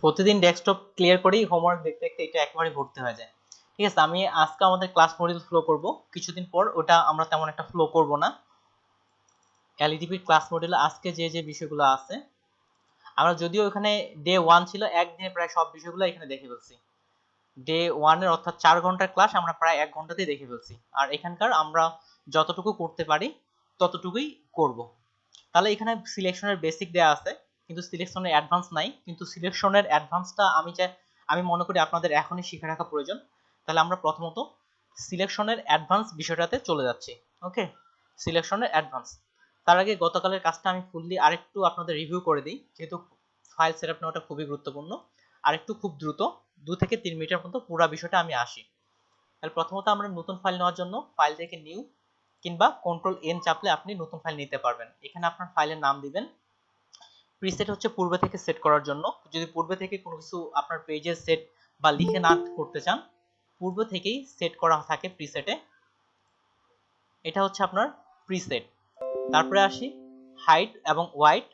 প্রতিদিন desktop clear করেই homework দেখতে দেখতে এটা একেবারে ভর্তি হয়ে যায়। ঠিক আছে, আমি আজকে আমাদের ক্লাস মডিউল ফ্লো করব, কিছুদিন পর ওটা আমরা তেমন একটা ফ্লো করব না। এলইডিপির ক্লাস মডিউলে আজকে যে যে বিষয়গুলো আছে, আমরা যদিও এখানে ডে 1 ছিল, একদিনে প্রায় সব বিষয়গুলো এখানে দেখে ফেলছি। ডে 1 এর অর্থাৎ 4 ঘন্টার ক্লাস আমরা প্রায় 1 ঘন্টাতেই দেখে ফেলছি, আর এখানকার আমরা যতটুকু করতে পারি ততটুকুই করব। তাহলে এখানে সিলেকশনের বেসিক দেয়া আছে, কিন্তু সিলেকশনের অ্যাডভান্স নাই। কিন্তু সিলেকশনের অ্যাডভান্সটা আমি মনে করি আপনাদের এখনই শিখে রাখা প্রয়োজন। তাহলে আমরা প্রথমত সিলেকশনের অ্যাডভান্স বিষয়টাতে চলে যাচ্ছি। ওকে, সিলেকশনের অ্যাডভান্স। তার আগে গতকালের কাজটা আমি ফুললি আরেকটু আপনাদের রিভিউ করে দিই, যেহেতু ফাইল সেটআপ নেওয়াটা খুবই গুরুত্বপূর্ণ। আরেকটু খুব দ্রুত 2 থেকে 3 মিনিটের মতো পুরো বিষয়টা আমি আসি। তাহলে প্রথমত আমরা নতুন ফাইল নেওয়ার জন্য ফাইল থেকে নিউ কিংবা কন্ট্রোল এন চাপলে আপনি নতুন ফাইল নিতে পারবেন। এখানে আপনার ফাইলের নাম দিবেন। প্রিসেট হচ্ছে পূর্বে থেকে সেট করার জন্য। যদি পূর্বে থেকে কোনো কিছু আপনার পেজে সেট বা লিখে না করতে চান, পূর্বে থেকেই সেট করা থাকে প্রিসেটে, এটা হচ্ছে আপনার প্রিসেট। তারপরে আসি হাইট এবং ওয়াইড।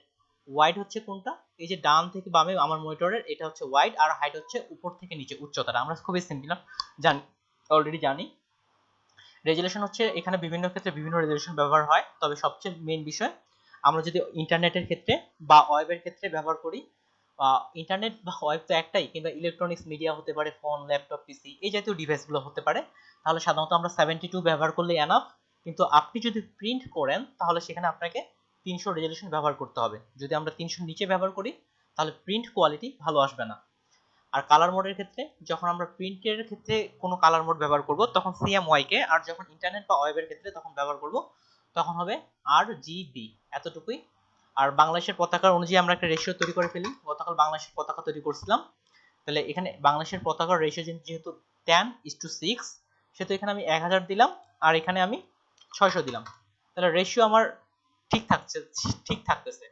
ওয়াইড হচ্ছে কোনটা, এই যে ডান থেকে বামে আমার মনিটরের, এটা হচ্ছে ওয়াইড, আর হাইট হচ্ছে উপর থেকে নিচে উচ্চতাটা। আমরা খুবই সিম্পল জানি, অলরেডি জানি। রেজুলেশন হচ্ছে এখানে বিভিন্ন ক্ষেত্রে বিভিন্ন রেজুলেশন ব্যবহার হয়, তবে সবচেয়ে মেইন বিষয় আমরা যদি ইন্টারনেটের ক্ষেত্রে বা ওয়েবের ক্ষেত্রে ব্যবহার করি, ইন্টারনেট বা ওয়েব তো একটাই, কিংবা ইলেকট্রনিক্স মিডিয়া হতে পারে, ফোন, ল্যাপটপ, পিসি, এই জাতীয় ডিভাইসগুলো হতে পারে, তাহলে সাধারণত আমরা 72 ব্যবহার করলে এনাফ। কিন্তু আপনি যদি প্রিন্ট করেন তাহলে সেখানে আপনাকে 300 রেজুলেশন ব্যবহার করতে হবে। যদি আমরা 300 নিচে ব্যবহার করি তাহলে প্রিন্ট কোয়ালিটি ভালো আসবে না। আর কালার মোডের ক্ষেত্রে, যখন আমরা প্রিন্টের ক্ষেত্রে কোনো কালার মোড ব্যবহার করব তখন সিএমওয়াই কে, আর যখন ইন্টারনেট বা ওয়েবের ক্ষেত্রে তখন ব্যবহার করব তখন হবে আরজিবি, এতটুকুই। আর বাংলাদেশের পতাকার অনুযায়ী আমরা একটা রেশিও তৈরি করে ফেলি। গতকাল বাংলাদেশের পতাকা তৈরি করছিলাম, তাহলে এখানে বাংলাদেশের পতাকার রেশিও যেহেতু 10:6, সেহেতু এখানে আমি 1000 দিলাম, আর এখানে আমি 600 দিলাম। তাহলে রেশিও আমার ঠিক থাকতেছে,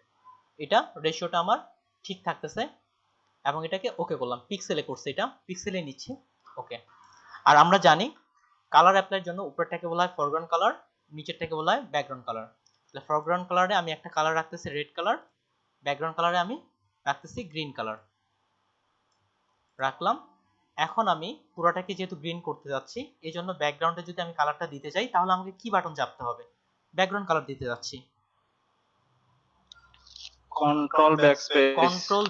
এটা রেশিওটা আমার ঠিক থাকতেছে, এবং এটাকে ওকে করলাম। পিক্সেলে করছে, এটা পিক্সেলে নিচ্ছি, ওকে। আর আমরা জানি কালার অ্যাপ্লাইয়ের জন্য উপরেরটাকে বলা হয় ফরগ্রাউন্ড কালার, নিচেরটাকে বলা হয় ব্যাকগ্রাউন্ড কালার। তাহলে ফরগ্রাউন্ড কালারে আমি একটা কালার রাখতেছি রেড কালার, ব্যাকগ্রাউন্ড কালারে আমি রাখতেছি গ্রিন কালার, রাখলাম। এখন আমি পুরোটাকে যেহেতু গ্রিন করতে যাচ্ছি, এই জন্য ব্যাকগ্রাউন্ডে যদি আমি কালারটা দিতে চাই তাহলে আমাকে কি বাটন চাপতে হবে? ব্যাকগ্রাউন্ড কালার দিতে যাচ্ছি, control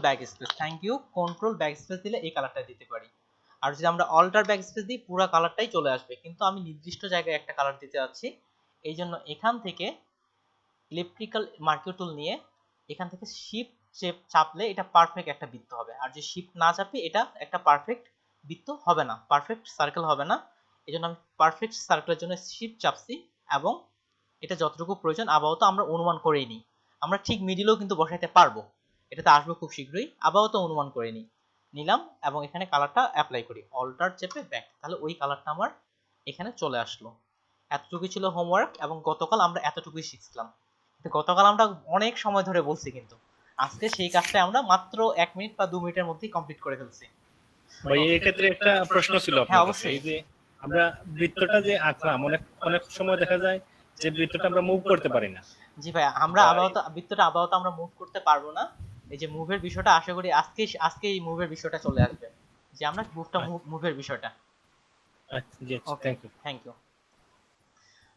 backspace, thank you. Control backspace দিলে এই কালারটা দিতে পারি। আর যদি আমরা অল্টার ব্যাকস্পেস দিই পুরো কালারটাই চলে আসবে, কিন্তু আমি নির্দিষ্ট জায়গায় একটা কালার দিতে যাচ্ছি। এই জন্য এখান থেকে ইলেকট্রিক্যাল মার্কিউ টুল নিয়ে এখান থেকে শিফট চাপলে এটা পারফেক্ট একটা বৃত্ত হবে, আর যে শিফট না চাপি এটা একটা পারফেক্ট বৃত্ত হবে না, পারফেক্ট সার্কেল হবে না। এই জন্য আমি পারফেক্ট সার্কেলের জন্য শিফট চাপছি, এবং এটা যতটুকু প্রয়োজন আপাতত আমরা অনুমান করেই নিই। আমরা ঠিক মিডিলেও কিন্তু বসাইতে পারবো, এটাতে আসবো খুব শীঘ্রই। আপাতত অনুমান করে নিলাম, এবং এখানে কালারটা অ্যাপ্লাই করি, অল্টার চেপে ব্যাক, তাহলে ওই কালারটা আমার এখানে চলে আসলো। এতটুকুই ছিল হোমওয়ার্ক, এবং গতকাল আমরা এতটুকুই শিখছিলাম। গতকাল আমরা অনেক সময় ধরে বলছি, কিন্তু আজকে সেই কাজটা আমরা মাত্র 1 মিনিট বা 2 মিনিটের মধ্যেই কমপ্লিট করে ফেলছি। ভাই এই ক্ষেত্রে একটা প্রশ্ন ছিল আপনার কাছে, এই যে আমরা বৃত্তটা যে আঁকলাম, অনেক সময় দেখা যায় যে বৃত্তটা আমরা মুভ করতে পারি না। জি ভাই, আমরা বৃত্তটা আপাতত আমরা মুভ করতে পারবো না। এই যে মুভের বিষয়টা আশা করি আজকে এই মুভের বিষয়টা চলে আসবে, যে আমরা মুভের বিষয়টা। আচ্ছা জি, থ্যাংক ইউ।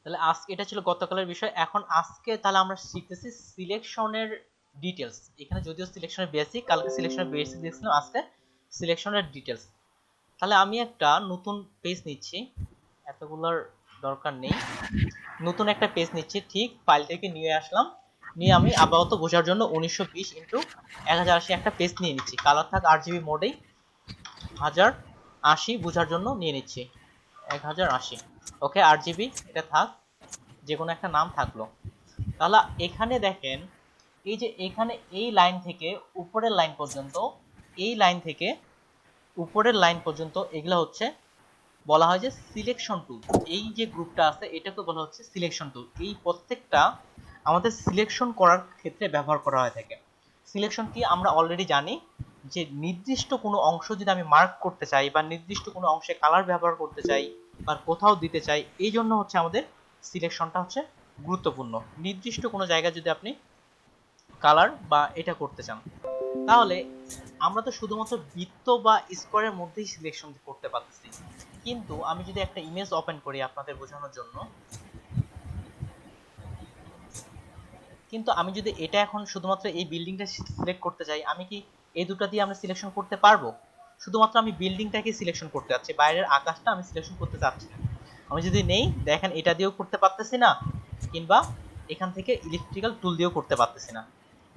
তাহলে আজকে এটা ছিল গতকালের বিষয়। এখন আজকে তাহলে আমরা শিখতেছি সিলেকশনের ডিটেলস। এখানে যদিও সিলেকশনের বেসিক, কালকে সিলেকশনের বেসিক দেখছিলাম, আজকে সিলেকশনের ডিটেলস। তাহলে আমি একটা নতুন পেজ নিচ্ছি, এতগুলোর দরকার নেই। নতুন একটা পেজ নিচ্ছি, ঠিক ফাইলটাকে নিয়ে আসলাম, নিয়ে আমি আপাতত বোঝার জন্য 1920x1080 একটা পেজ নিয়ে নিচ্ছি। কালার থাক আরজিবি মোডেই, 1080 বোঝার জন্য নিয়ে নিচ্ছি, 1080। ওকে, আরজিবি এটা থাক, যে কোনো একটা নাম থাকলো। তাহলে এখানে দেখেন, এই যে এখানে এই লাইন থেকে উপরের লাইন পর্যন্ত, এই লাইন থেকে উপরের লাইন পর্যন্ত এগুলো হচ্ছে বলা হয় যে সিলেকশন টুল। এই যে গ্রুপটা আছে এটাকে বলা হচ্ছে সিলেকশন টুল। এই প্রত্যেকটা আমাদের সিলেকশন করার ক্ষেত্রে ব্যবহার করা হয়ে থাকে। সিলেকশন কি আমরা অলরেডি জানি, যে নির্দিষ্ট কোনো অংশ যদি আমি মার্ক করতে চাই, বা নির্দিষ্ট কোনো অংশে কালার ব্যবহার করতে চাই, বা কোথাও দিতে চাই, এই জন্য হচ্ছে আমাদের সিলেকশনটা হচ্ছে গুরুত্বপূর্ণ। নির্দিষ্ট কোনো জায়গায় যদি আপনি কালার বা এটা করতে চান, তাহলে আমরা তো শুধুমাত্র বৃত্ত বা স্কোয়ারের মধ্যেই সিলেকশন করতে পারতেছি, কিন্তু আমি যদি একটা ইমেজ ওপেন করি আপনাদের বোঝানোর জন্য, কিন্তু আমি যদি এটা এখন শুধুমাত্র এই বিল্ডিংটা সিলেক্ট করতে চাই, আমি কি এই দুটো দিয়ে আমরা সিলেকশন করতে পারবো? শুধুমাত্র আমি বিল্ডিংটাকে সিলেকশন করতে যাচ্ছি, বাইরের আকাশটা আমি সিলেকশন করতে চাচ্ছি না। আমি যদি নেই, দেখেন এটা দিয়েও করতে পারতেছি না, কিংবা এখান থেকে ইলেকট্রিক্যাল টুল দিয়েও করতে পারতেছি না।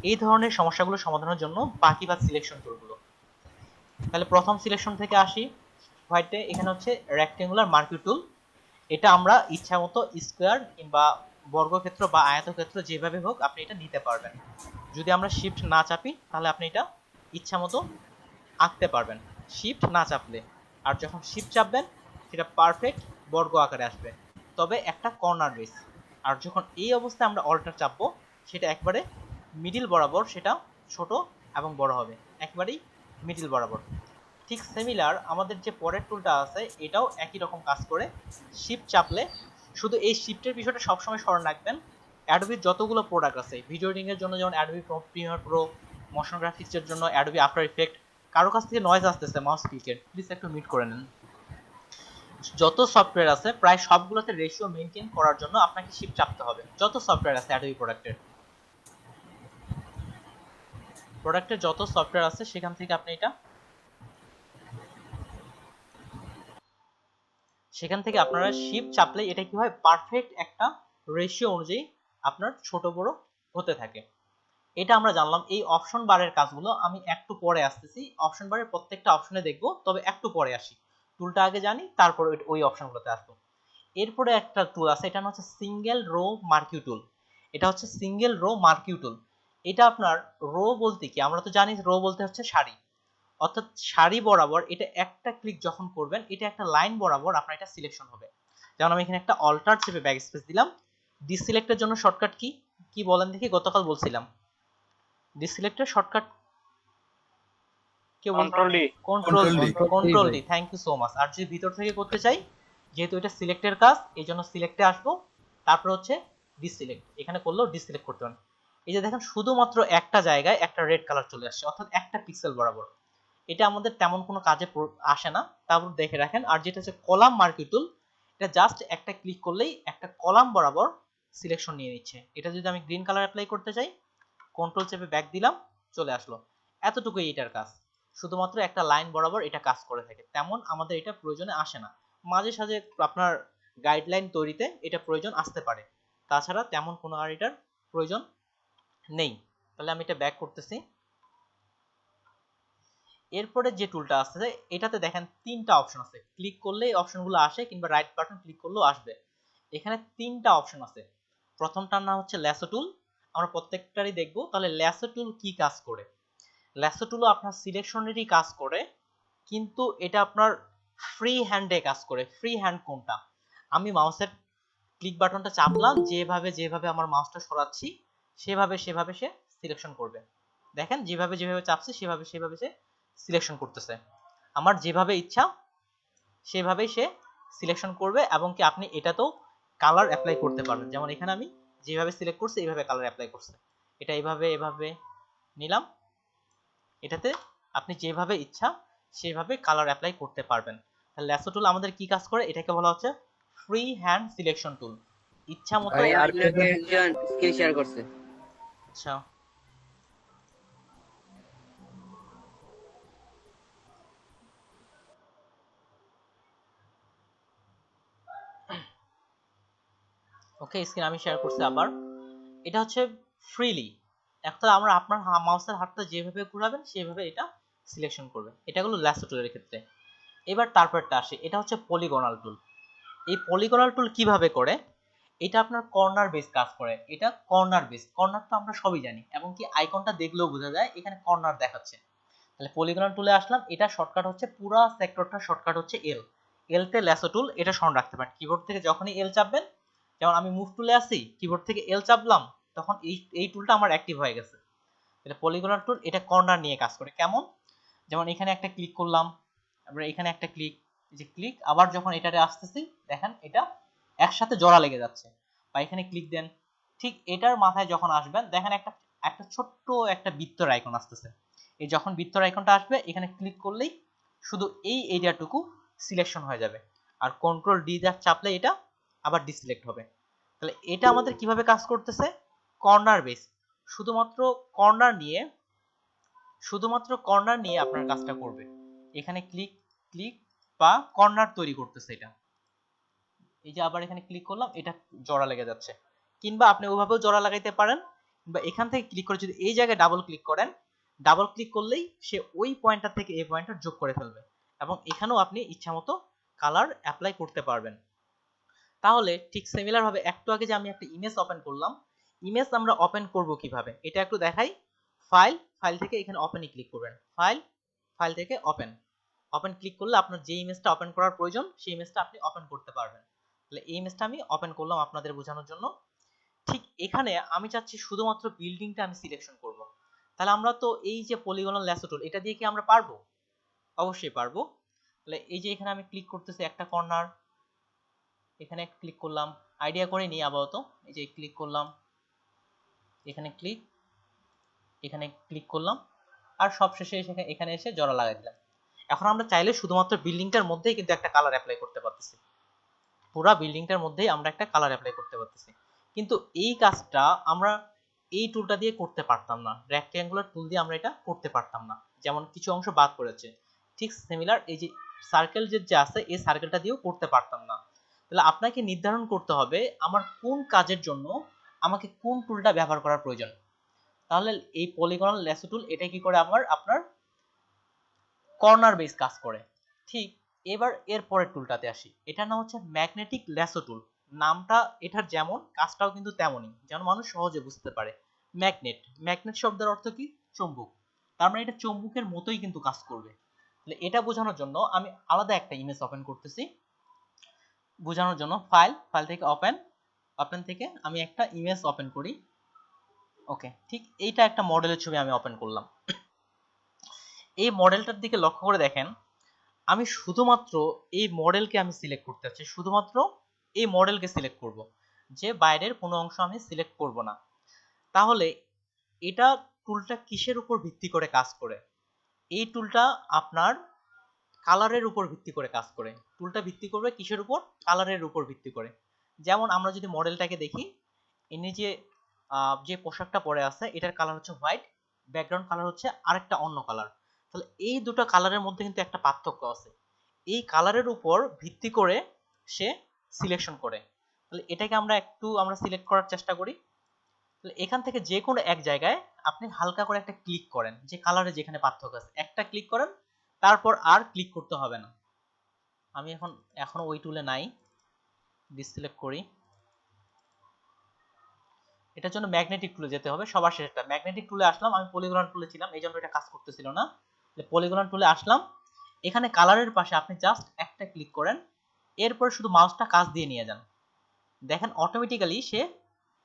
এই ধরনের সমস্যাগুলো সমাধানের জন্য বাকি বা সিলেকশন টুলগুলো। তাহলে প্রথম সিলেকশন থেকে আসি, হোয়াইটে এখানে হচ্ছে রেক্টেঙ্গুলার মার্কিউ টুল। এটা আমরা ইচ্ছা মতো স্কোয়ার কিংবা বর্গক্ষেত্র বা আয়তক্ষেত্র যেভাবে হোক আপনি এটা নিতে পারবেন। যদি আমরা শিফট না চাপি তাহলে আপনি এটা ইচ্ছা মতো আঁকতে পারবেন, শিফট না চাপলে। আর যখন শিফট চাপবেন সেটা পারফেক্ট বর্গ আকারে আসবে, তবে একটা কর্নার বেস। আর যখন এই অবস্থায় আমরা অল্টার চাপবো, সেটা একবারে মিডিল বরাবর, সেটা ছোট এবং বড় হবে, একবারেই মিডিল বরাবর। ঠিক সিমিলার আমাদের যে পরের টুলটা আছে, এটাও একই রকম কাজ করে। শিফট চাপলে, শুধু এই শিফটের বিষয়টা সবসময় স্মরণ রাখবেন, অ্যাডোবির যতগুলো প্রোডাক্ট আছে ভিডিও এডিটিং এর জন্য, যেমন অ্যাডোবি প্রিমিয়ার প্রো, মোশন গ্রাফিক্সের জন্য অ্যাডোবি আফটার ইফেক্ট। কারো কাছ থেকে নয়েজ আসতেছে মাউস ক্লিকের, প্লিজ একটু মিউট করে নেন। যত সফটওয়্যার আছে প্রায় সবগুলোতে রেশিও মেনটেন করার জন্য আপনাকে শিফট চাপতে হবে। যত সফটওয়্যার আছে অ্যাডোবি প্রোডাক্টের যত সফটওয়্যার আছে সেখান থেকে আপনি এটা, সেখান থেকে আপনারা শিফট চাপলে এটা কি হয়, পারফেক্ট একটা রেশিও অনুযায়ী আপনার ছোট বড় হতে থাকে। এটা আমরা জানলাম। এই অপশন বারের কাজগুলো আমি একটু পরে আসতেছি, অপশন বারের প্রত্যেকটা অপশনে দেখব, তবে একটু পরে আসি। টুলটা আগে জানি, তারপর ওই অপশনগুলোতে আসবো। এরপরে একটা টুল আছে, এটা হচ্ছে সিঙ্গেল রো মার্কিউ টুল। এটা হচ্ছে সিঙ্গেল রো মার্কিউ টুল। এটা আপনার রো বলতে কি, আমরা তো জানি রো বলতে হচ্ছে সারি, অর্থাৎ সারি বরাবর এটা একটা ক্লিক যখন করবেন, এটা একটা লাইন বরাবর আপনার এটা সিলেকশন হবে। যেমন আমি এখানে একটা অল্টার চেপে ব্যাক স্পেস দিলাম। ডিসিলেক্টের জন্য শর্টকাট কি কি বলেন দেখি, গতকাল বলছিলাম ডিসিলেক্টের শর্টকাট কেউ control D. Control D, thank you so much. আর যদি ভিতর থেকে করতে চাই, যেহেতু এটা সিলেক্টের কাজ, এই জন্য সিলেক্টে আসবো, তারপর হচ্ছে ডিসিলেক্ট, এখানে করলেও ডিসিলেক্ট করতে পারেন। এই যে দেখেন শুধুমাত্র একটা জায়গায় একটা রেড কালার চলে আসছে, অর্থাৎ একটা পিক্সেল বরাবর। এটা আমাদের তেমন কোনো কাজে আসে না, তারপর দেখে রাখেন। আর যেটা হচ্ছে কলাম মার্কিউ টুল, এটা জাস্ট একটা ক্লিক করলেই একটা কলাম বরাবর সিলেকশন নিয়ে নিচ্ছে। এটা যদি আমি গ্রিন কালার অ্যাপ্লাই করতে চাই, কন্ট্রোল চেপে ব্যাক দিলাম, চলে আসলো। এতটুকুই এটার কাজ, শুধুমাত্র একটা লাইন বরাবর এটা কাজ করে থাকে, তেমন আমাদের এটা প্রয়োজনে আসে না। মাঝে সাঝে আপনার গাইডলাইন তৈরিতে এটা প্রয়োজন আসতে পারে, তাছাড়া তেমন কোনো আর এটার প্রয়োজন নেই। তাহলে আমি এটা ব্যাক করতেছি। এরপরে যে টুলটা আছে, এটাতে দেখেন তিনটা অপশন আছে, ক্লিক করলে এই অপশনগুলো আসে, কিংবা রাইট বাটন ক্লিক করলেও আসবে। এখানে তিনটা অপশন আছে। প্রথমটার নাম হচ্ছে ল্যাসো টুল, আমরা প্রত্যেকটারই দেখবো। তাহলে ল্যাসো টুল কি কাজ করে? ল্যাসো টুলও আপনার সিলেকশনেরই কাজ করে, কিন্তু এটা আপনার ফ্রি হ্যান্ডে কাজ করে। ফ্রি হ্যান্ড কোনটা? আমি মাউসের ক্লিক বাটনটা চাপলাম, যেভাবে যেভাবে আমার মাউসটা সরাচ্ছি সেভাবে সেভাবে সে সিলেকশন করবে। দেখেন যেভাবে যেভাবে চাপছি সেভাবে সেভাবে সে সিলেকশন করতেছে। আমার যেভাবে ইচ্ছা সেভাবেই সে সিলেকশন করবে, এবং কি আপনি এটাতেও কালার অ্যাপ্লাই করতে পারবেন। যেমন এখানে আমি যেভাবে সিলেক্ট করছি এইভাবে কালার অ্যাপ্লাই করছে, এটা এইভাবে এভাবে নিলাম, এটাতে আপনি যেভাবে ইচ্ছা সেভাবে কালার অ্যাপ্লাই করতে পারবেন। তাহলে ল্যাসো টুল আমাদের কি কাজ করে? এটাকে বলা হচ্ছে ফ্রি হ্যান্ড সিলেকশন টুল। ইচ্ছা মতো আপনাকে একজন স্ক্রিন শেয়ার করছে। আচ্ছা, ওকে, স্ক্রিন আমি শেয়ার করছি আবার। এটা হচ্ছে ফ্রিলি, এখন আমরা আপনার মাউসের হাতটা যেভাবে ঘোরাবেন সেভাবে এটা সিলেকশন করবে। এটা হলো ল্যাসো টুলের ক্ষেত্রে। এবার তারপরটা আসে, এটা হচ্ছে পলিগনাল টুল। এই পলিগনাল টুল কিভাবে করে? এটা আপনার কর্নার বেস কাজ করে। এটা কর্নার বেস, কর্নার তো আমরা সবই জানি, এবং কি আইকনটা দেখলেও বোঝা যায় এখানে কর্নার দেখাচ্ছে। তাহলে পলিগনাল টুলে আসলাম, এটা শর্টকাট হচ্ছে পুরো সেক্টরটা শর্টকাট হচ্ছে এল। এলতে ল্যাসো টুল, এটা স্মরণ রাখতে পারেন। কিবোর্ড থেকে যখনই এল চাপবেন, যেমন আমি মুভ টুলে আসি, কিবোর্ড থেকে এল চাপলাম, তখন এই টুলটা আমার অ্যাক্টিভ হয়ে গেছে। এটা পলিগনাল টুল, এটা কর্নার নিয়ে কাজ করে। কেমন? যেমন এখানে একটা ক্লিক করলাম, তারপরে এখানে একটা ক্লিক, এই যে ক্লিক, আবার যখন এটাতে আসতেছি দেখেন এটা একসাথে জোড়া লেগে যাচ্ছে। বা এখানে ক্লিক দেন, ঠিক এটার মাথায় যখন আসবেন দেখেন একটা একটা ছোট্ট একটা বৃত্তের আইকন আসতেছে। এই যখন বৃত্তর আইকনটা আসবে এখানে ক্লিক করলেই শুধু এই এরিয়াটুকু সিলেকশন হয়ে যাবে, আর কন্ট্রোল ডি যা চাপলে এটা আবার ডিসিলেক্ট হবে। তাহলে এটা আমাদের কিভাবে কাজ করতেছে, কর্নার বেস, শুধুমাত্র কর্নার নিয়ে আপনার কাজটা করবে। এখানে ক্লিক ক্লিক বা কর্নার তৈরি করতেছে এটা। এই যে আবার এখানে ক্লিক করলাম, এটা জোড়া লেগে যাচ্ছে, কিংবা আপনি ওইভাবেও জোড়া লাগাইতে পারেন, বা এখান থেকে ক্লিক করে যদি এই জায়গায় ডাবল ক্লিক করেন, ডাবল ক্লিক করলেই সে ওই পয়েন্টটা থেকে এই পয়েন্টটা যোগ করে ফেলবে, এবং এখানেও আপনি ইচ্ছামতো কালার অ্যাপ্লাই করতে পারবেন। তাহলে ঠিক সিমিলার ভাবে একটু আগে যে আমি একটা ইমেজ ওপেন করলাম, ইমেজ আমরা ওপেন করব কিভাবে এটা একটু দেখাই। ফাইল থেকে এখানে ওপেনে ক্লিক করবেন, ফাইল থেকে ওপেন ক্লিক করলে আপনার যে ইমেজটা ওপেন করার প্রয়োজন সেই ইমেজটা আপনি ওপেন করতে পারবেন। তাহলে এই ইমেজটা আমি ওপেন করলাম আপনাদের বোঝানোর জন্য। ঠিক এখানে আমি চাচ্ছি শুধুমাত্র বিল্ডিংটা আমি সিলেকশন করব। তাহলে আমরা তো এই যে পলিগনাল ল্যাসো টুল, এটা দিয়ে কি আমরা পারবো? অবশ্যই পারবো। তাহলে এই যে এখানে আমি ক্লিক করতেছি একটা কর্নার, এখানে ক্লিক করলাম, আইডিয়া করে নিই আপাতত। এই যে ক্লিক করলাম, এখানে ক্লিক করলাম, আর সবশেষে এখানে এসে জোড়া লাগাই দিলাম। এখন আমরা চাইলে শুধুমাত্র বিল্ডিংটার মধ্যেই কিন্তু একটা কালার অ্যাপ্লাই করতে পারতেছি, পুরো বিল্ডিংটার মধ্যেই আমরা একটা কালার অ্যাপ্লাই করতে পারতেছি। কিন্তু এই কাজটা আমরা এই টুলটা দিয়ে করতে পারতাম না, রেক্ট্যাঙ্গুলার টুল দিয়ে আমরা এটা করতে পারতাম না, যেমন কিছু অংশ বাদ পড়েছে। ঠিক সিমিলার এই যে সার্কেল যে আছে এই সার্কেলটা দিয়েও করতে পারতাম না। তাহলে আপনাকে নির্ধারণ করতে হবে আমার কোন কাজের জন্য আমাকে কোন টুলটা ব্যবহার করার প্রয়োজন। তাহলে এই পলিগনাল ল্যাসো টুল এটা কি করে, আপনার কর্নার বেস কাজ করে। ঠিক এবার এর পরের টুলটাতে আসি, এটার নাম হচ্ছে ম্যাগনেটিক ল্যাসো টুল। নামটা এটার যেমন, কাজটাও কিন্তু তেমনই, যেন মানুষ সহজে বুঝতে পারে। ম্যাগনেট শব্দের অর্থ কি, চুম্বক। তার মানে এটা চুম্বকের মতোই কিন্তু কাজ করবে। তাহলে এটা বোঝানোর জন্য আমি আলাদা একটা ইমেজ ওপেন করতেছি বোঝানোর জন্য। ফাইল থেকে ওপেন থেকে আমি একটা ইমেজ ওপেন করি। ওকে, ঠিক এইটা একটা মডেলের ছবি আমি ওপেন করলাম। এই মডেলটার দিকে লক্ষ্য করে দেখেন, আমি শুধুমাত্র এই মডেলকে আমি সিলেক্ট করতে চাচ্ছি, শুধুমাত্র এই মডেলকে সিলেক্ট করব, যে বাইরের কোনো অংশ আমি সিলেক্ট করব না। তাহলে এটা টুলটা কিসের উপর ভিত্তি করে কাজ করে? এই টুলটা আপনার কালারের উপর ভিত্তি করে কাজ করে। টুলটা ভিত্তি করবে কিসের উপর? কালারের উপর ভিত্তি করে। যেমন আমরা যদি মডেলটাকে দেখি, ইনি যে পোশাকটা পরে আছে এটার কালার হচ্ছে হোয়াইট, ব্যাকগ্রাউন্ড কালার হচ্ছে আরেকটা অন্য কালার। তাহলে এই দুটো কালারের মধ্যে কিন্তু একটা পার্থক্য আছে, এই কালারের উপর ভিত্তি করে সে সিলেকশন করে। তাহলে এটাকে আমরা সিলেক্ট করার চেষ্টা করি। তাহলে এখান থেকে যে কোনো এক জায়গায় আপনি হালকা করে একটা ক্লিক করেন, যে কালারে যেখানে পার্থক্য আছে একটা ক্লিক করেন, তারপর আর ক্লিক করতে হবে না। আমি এখন ওই টুলে নাই, ডিসিলেক্ট করি। এটার জন্য ম্যাগনেটিক টুলে যেতে হবে, সবার শেষটা ম্যাগনেটিক টুলে আসলাম। আমি পলিগন টুলে ছিলাম, এই জন্য এটা কাজ করতেছিল না। পলিগন টুলে আসলাম, এখানে কালারের পাশে আপনি জাস্ট একটা ক্লিক করেন, এরপর শুধু মাউসটা কাজ দিয়ে নিয়ে যান। দেখেন অটোমেটিক্যালি সে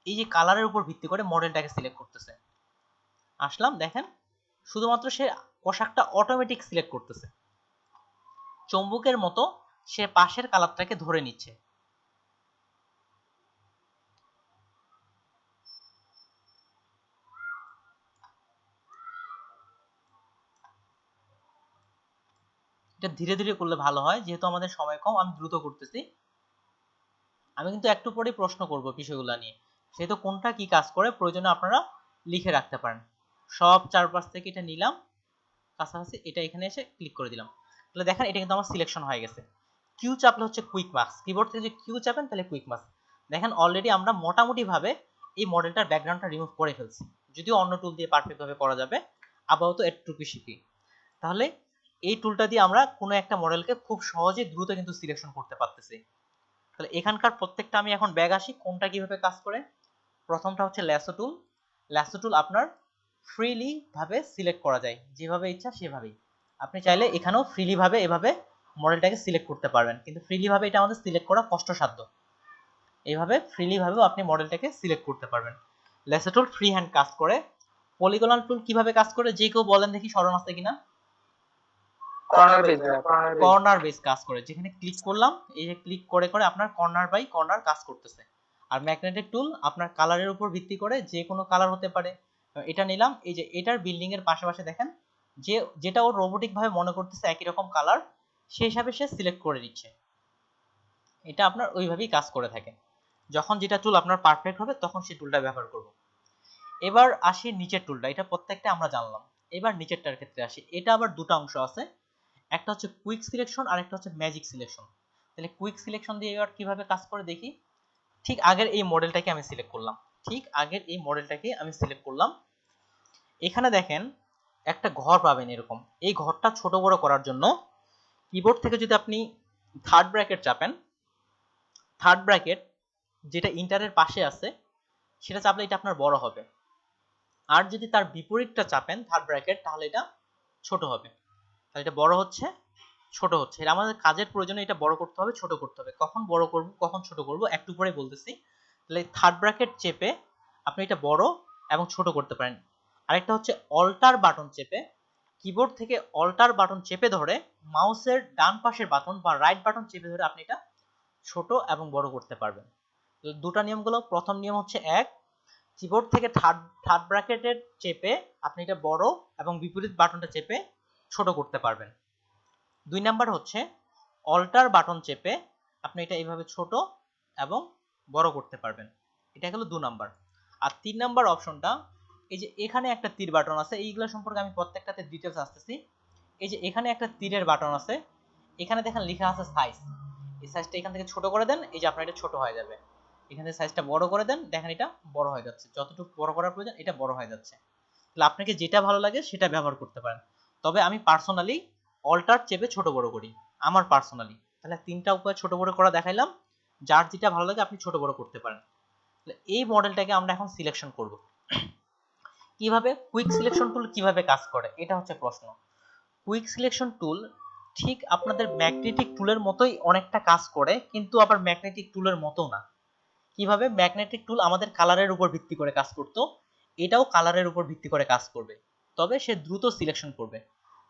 এই যে কালারের উপর ভিত্তি করে মডেলটাকে সিলেক্ট করতেছে। আসলাম, দেখেন শুধুমাত্র সে পোশাকটা অটোমেটিক সিলেক্ট করতেছে, চুম্বকের মতো সে পাশের কালারটাকে ধরে নিচ্ছে। এটা ধীরে ধীরে করলে ভালো হয়, যেহেতু আমাদের সময় কম, আমি দ্রুত করতেছি। আমি কিন্তু একটু পরেই প্রশ্ন করব বিষয়গুলো নিয়ে, সেহেতু কোনটা কি কাজ করে প্রয়োজনে আপনারা লিখে রাখতে পারেন। সব চারপাশ থেকে এটা নিলাম, কাছাকাছি এটা এখানে এসে ক্লিক করে দিলাম। তাহলে দেখেন এটা কিন্তু আমার সিলেকশন হয়ে গেছে। কিউ চাপলে হচ্ছে কুইক মার্কস, কিবোর্ড থেকে যদি কিউ চাপেন তাহলে কুইক মার্কস। দেখেন অলরেডি আমরা মোটামুটি ভাবে এই মডেলটার ব্যাকগ্রাউন্ডটা রিমুভ করে ফেলছি, যদিও অন্য টুল দিয়ে পারফেক্ট ভাবে করা যাবে। আপাতত এটুকু শিখি। তাহলে এই টুলটা দিয়ে আমরা কোনো একটা মডেলকে খুব সহজে দ্রুত কিন্তু সিলেকশন করতে পারতেছি। তাহলে এখানকার প্রত্যেকটা আমি এখন ব্যাগ আসি কোনটা কিভাবে কাজ করে। প্রথমটা হচ্ছে ল্যাসো টুল। ল্যাসো টুল আপনার ফ্রিলি ভাবে সিলেক্ট করা যায়, যেভাবে ইচ্ছা সেভাবেই। আপনি চাইলে এখানেও ফ্রিলি ভাবে এভাবে মডেলটাকে সিলেক্ট করতে পারবেন, কিন্তু ফ্রিলি ভাবে এটা আমাদের সিলেক্ট করা কষ্টসাধ্য। এইভাবে ফ্রিলি ভাবেও আপনি মডেলটাকে সিলেক্ট করতে পারবেন। ল্যাসো টুল ফ্রি হ্যান্ড কাজ করে। পলিগনাল টুল কিভাবে কাজ করে যে কেউ বলেন দেখি, স্মরণ আছে কিনা? কর্নার বেস কাজ করে, যেখানে ক্লিক করলাম, এই যে ক্লিক করে করে আপনার কর্নার বাই কর্নার কাজ করতেছে। আর ম্যাগনেটিক টুল আপনার কালারের উপর ভিত্তি করে যে কোনো কালার হতে পারে। এটা নিলাম, এই যে এটার বিল্ডিং এর পাশাপাশি দেখেন যেটা ও রোবোটিক ভাবে মনে করতেছে একই রকম কালার, সেই হিসাবে সে সিলেক্ট করে দিচ্ছে। এটা আপনার ওইভাবেই কাজ করে থাকে। যখন যেটা টুল আপনার পারফেক্ট হবে তখন সেই টুলটা ব্যবহার করব। এবার আসি নিচের টুলটা, এটা প্রত্যেকটা আমরা জানলাম। এবার নিচেরটার ক্ষেত্রে আসি। এটা আবার দুটো অংশ আছে, একটা হচ্ছে কুইক সিলেকশন আর একটা হচ্ছে ম্যাজিক সিলেকশন। তাহলে কুইক সিলেকশন দিয়ে এবার কিভাবে কাজ করে দেখি। ঠিক আগের এই মডেলটাকে আমি সিলেক্ট করলাম। এখানে দেখেন একটা ঘর পাবেন এরকম। এই ঘরটা ছোট বড় করার জন্য কিবোর্ড থেকে যদি আপনি থার্ড ব্র্যাকেট চাপেন, থার্ড ব্র্যাকেট যেটা ইন্টারের পাশে আছে সেটা চাপলে এটা আপনার বড় হবে। আর যদি তার বিপরীতটা চাপেন থার্ড ব্র্যাকেট, তাহলে এটা ছোট হবে। তাহলে এটা বড় হচ্ছে, ছোট হচ্ছে। এটা আমাদের কাজের প্রয়োজনে এটা বড় করতে হবে, ছোট করতে হবে। কখন বড় করব কখন ছোট করব একটু পরে বলতেছি। তাহলে থার্ড ব্র্যাকেট চেপে আপনি এটা বড় এবং ছোট করতে পারেন। আরেকটা হচ্ছে অল্টার বাটন চেপে, কিবোর্ড থেকে অল্টার বাটন চেপে ধরে মাউসের ডান পাশের বাটন বা রাইট বাটন চেপে ধরে আপনি এটা ছোট এবং বড় করতে পারবেন। দুটো নিয়মগুলো, প্রথম নিয়ম হচ্ছে এক, কিবোর্ড থেকে থার্ড ব্র্যাকেটের চেপে আপনি এটা বড় এবং বিপরীত বাটনটা চেপে ছোট করতে পারবেন। দুই নাম্বার হচ্ছে অল্টার বাটন চেপে আপনি এটা এইভাবে ছোট এবং বড় করতে পারবেন। এটা হলো 2 নাম্বার। আর 3 নাম্বার অপশনটা, এই যে এখানে একটা তীর বাটন আছে, এইগুলো সম্পর্কে আমি প্রত্যেকটাতে ডিটেইলস আসতেছি। এই যে এখানে একটা তীরের বাটন আছে, এখানে দেখেন লেখা আছে সাইজ। এই সাইজটা এখান থেকে ছোট করে দেন, এই যে আপনার এটা ছোট হয়ে যাবে। এখান থেকে সাইজটা বড় করে দেন, দেখেন এটা বড় হয়ে যাচ্ছে। যতটুকু বড় করার প্রয়োজন এটা বড় হয়ে যাচ্ছে। তাহলে আপনাকে যেটা ভালো লাগে সেটা ব্যবহার করতে পারেন। তবে আমি পার্সোনালি অল্টার চেপে ছোট বড় করি, আমার পার্সোনালি। তাহলে 3টা উপায় ছোট বড় করা দেখাইলাম, যার যেটা ভালো লাগে আপনি ছোট বড় করতে পারেন। তাহলে এই মডেলটাকে আমরা এখন সিলেকশন করব। কিভাবে কুইক সিলেকশন টুল কিভাবে কাজ করে, এটা হচ্ছে প্রশ্ন। কুইক সিলেকশন টুল ঠিক আপনাদের ম্যাগনেটিক টুলের মতোই অনেকটা কাজ করে, কিন্তু আবার ম্যাগনেটিক টুলের মতো না। কিভাবে? ম্যাগনেটিক টুল আমাদের কালারের উপর ভিত্তি করে কাজ করত, এটাও কালারের উপর ভিত্তি করে কাজ করবে, তবে সে দ্রুত সিলেকশন করবে।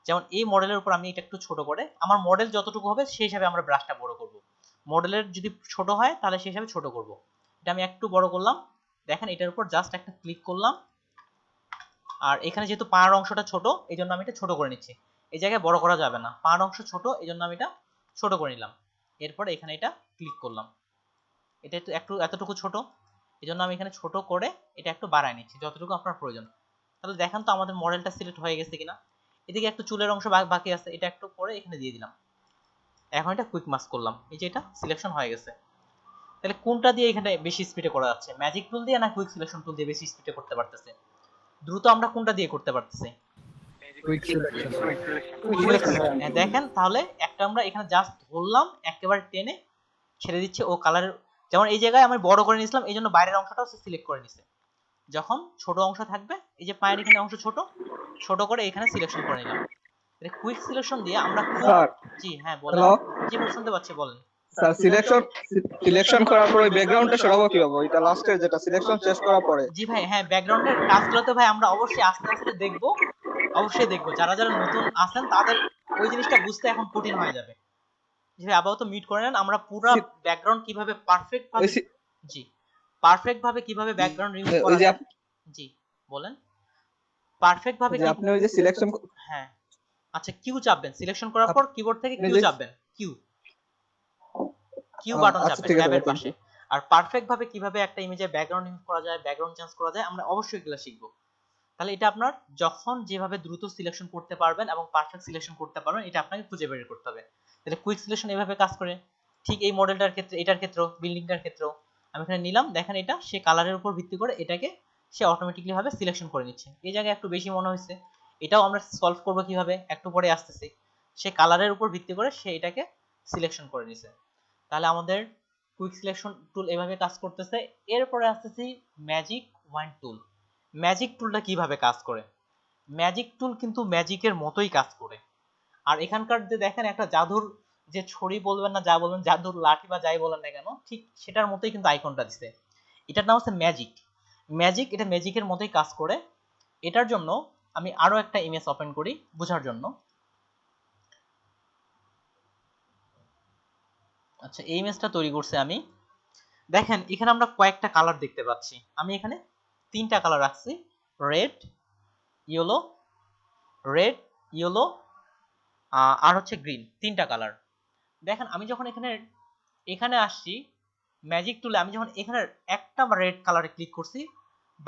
যেমন এই মডেলের উপর আমি এটা একটু ছোট করে, আমার মডেল যতটুকু হবে সেই হিসাবে আমরা ব্রাশটা বড় করব। মডেলের যদি ছোট হয় তাহলে সেই হিসাবে ছোট করব। এটা আমি একটু বড় করলাম, দেখেন এটার উপর জাস্ট একটা ক্লিক করলাম। আর এখানে যেহেতু পায়ের অংশটা ছোট, এই জন্য আমি এটা ছোট করে নিচ্ছি। এই জায়গায় বড় করা যাবে না, পায়ের অংশ ছোট, এই জন্য আমি এটা ছোট করে নিলাম। এরপরে এখানে এটা ক্লিক করলাম, এটা একটু এতটুকু ছোট, এই জন্য আমি এখানে ছোট করে এটা একটু বাড়ায় নিচ্ছি যতটুকু আপনার প্রয়োজন। তাহলে দেখেন তো আমাদের মডেলটা সিলেক্ট হয়ে গেছে কিনা। এদিকে একটু চুলের অংশ বাকি আছে, এটা একটু পরে এখানে দিয়ে দিলাম। এখন এটা কুইক মাস্ক করলাম, এই যে এটা সিলেকশন হয়ে গেছে। তাহলে কোনটা দিয়ে এখানে বেশি স্পিডে করা যাচ্ছে, ম্যাজিক টুল দিয়ে না কুইক সিলেকশন টুল দিয়ে বেশি স্পিডে করতে পারতেছে? দ্রুত আমরা কোনটা দিয়ে করতে পারতেছি? Quick selection. দেখেন তাহলে একটা আমরা এখানে জাস্ট ধরলাম, একেবারে টেনে ছেড়ে দিচ্ছে ও কালার। যেমন এই জায়গায় আমি বড় করে নিয়েছিলাম, এই জন্য বাইরের অংশটাও সিলেক্ট করে নিছে। যখন ছোট অংশ থাকবে, এই যে পায়ের এখানে অংশ ছোট, ছোট করে এখানে সিলেকশন করে নিলাম। কুইক সিলেকশন দিয়ে আমরা স্যার, জি হ্যাঁ বলেন। হ্যালো জি শুনতে পাচ্ছি, বলেন। স্যার, সিলেকশন করার পরে ব্যাকগ্রাউন্ডটা সরাবো কিভাবে? এটা লাস্টে যেটা সিলেকশন শেষ করার পরে। জি ভাই, হ্যাঁ ব্যাকগ্রাউন্ডের কাজগুলো তো ভাই আমরা অবশ্যই আস্তে আস্তে দেখবো, অবশ্যই দেখবো। যারা যারা নতুন আছেন তাদের ওই জিনিসটা বুঝতে এখন কঠিন হয়ে যাবে। জি ভাই, আপাতত মিট করে নেন, আমরা পুরো ব্যাকগ্রাউন্ড কিভাবে পারফেক্ট ভাবে, জি পারফেক্ট ভাবে কিভাবে ব্যাকগ্রাউন্ড রিমুভ করা যায়। জি বলেন, পারফেক্ট ভাবে যে আপনি ওই যে সিলেকশন, হ্যাঁ আচ্ছা কিউ চাপবেন, সিলেকশন করার পর কিবোর্ড থেকে কিউ চাপবেন, কিউ বাটন চাপবেন ট্যাবের পাশে। আর পারফেক্ট ভাবে কিভাবে একটা ইমেজে ব্যাকগ্রাউন্ড রিমুভ করা যায়, ব্যাকগ্রাউন্ড চেঞ্জ করা যায়, আমরা অবশ্যই এগুলো শিখবো। তাহলে এটা আপনার যখন যেভাবে দ্রুত সিলেকশন করতে পারবেন এবং পারফেক্ট সিলেকশন করতে পারবেন, এটা আপনাকে খুঁজে বের করতে হবে। তাহলে কুইক সিলেকশন এভাবে কাজ করে। ঠিক এই মডেলটার ক্ষেত্রে, এটার ক্ষেত্রেও, বিল্ডিংটার ক্ষেত্রেও আমি এখানে নিলাম, দেখেন এটা সে কালারের উপর ভিত্তি করে এটাকে সে অটোমেটিক্যালি ভাবে সিলেকশন করে নিচ্ছে। এই জায়গায় একটু বেশি মনে হয়েছে, এটাও আমরা সলভ করব কিভাবে একটু পরে আসতেছি। সে কালারের উপর ভিত্তি করে সে এটাকে সিলেকশন করে নিছে। তাহলে আমাদের কুইক সিলেকশন টুল এভাবে কাজ করতেছে। এরপরে আসতেছি ম্যাজিক ওয়ান্ড টুল। ম্যাজিক টুলটা কিভাবে কাজ করে? ম্যাজিক টুল কিন্তু ম্যাজিকের মতোই কাজ করে। আর এখানকার যে দেখেন একটা জাদুর যে ছড়ি বলবেন না যা বলবেন, জাদুর লাঠি বা যাই বলেন না কেন, ঠিক সেটার মতোই কিন্তু আইকনটা দিছে। এটার নাম হচ্ছে ম্যাজিক। ম্যাজিক, এটা ম্যাজিকের মতোই কাজ করে। এটার জন্য আমি আরো একটা ইমেজ ওপেন করি বোঝার জন্য। আচ্ছা এই ইমেজটা তৈরি করছি আমি। দেখেন এখানে আমরা কয়েকটা কালার দেখতে পাচ্ছি, আমি এখানে 3টা কালার রাখছি, রেড, ইয়েলো, রেড ইয়েলো আর হচ্ছে গ্রিন, তিনটা কালার। দেখেন আমি যখন এখানে আসছি ম্যাজিক টুলে, আমি যখন এখানে একটা রেড কালারে ক্লিক করছি,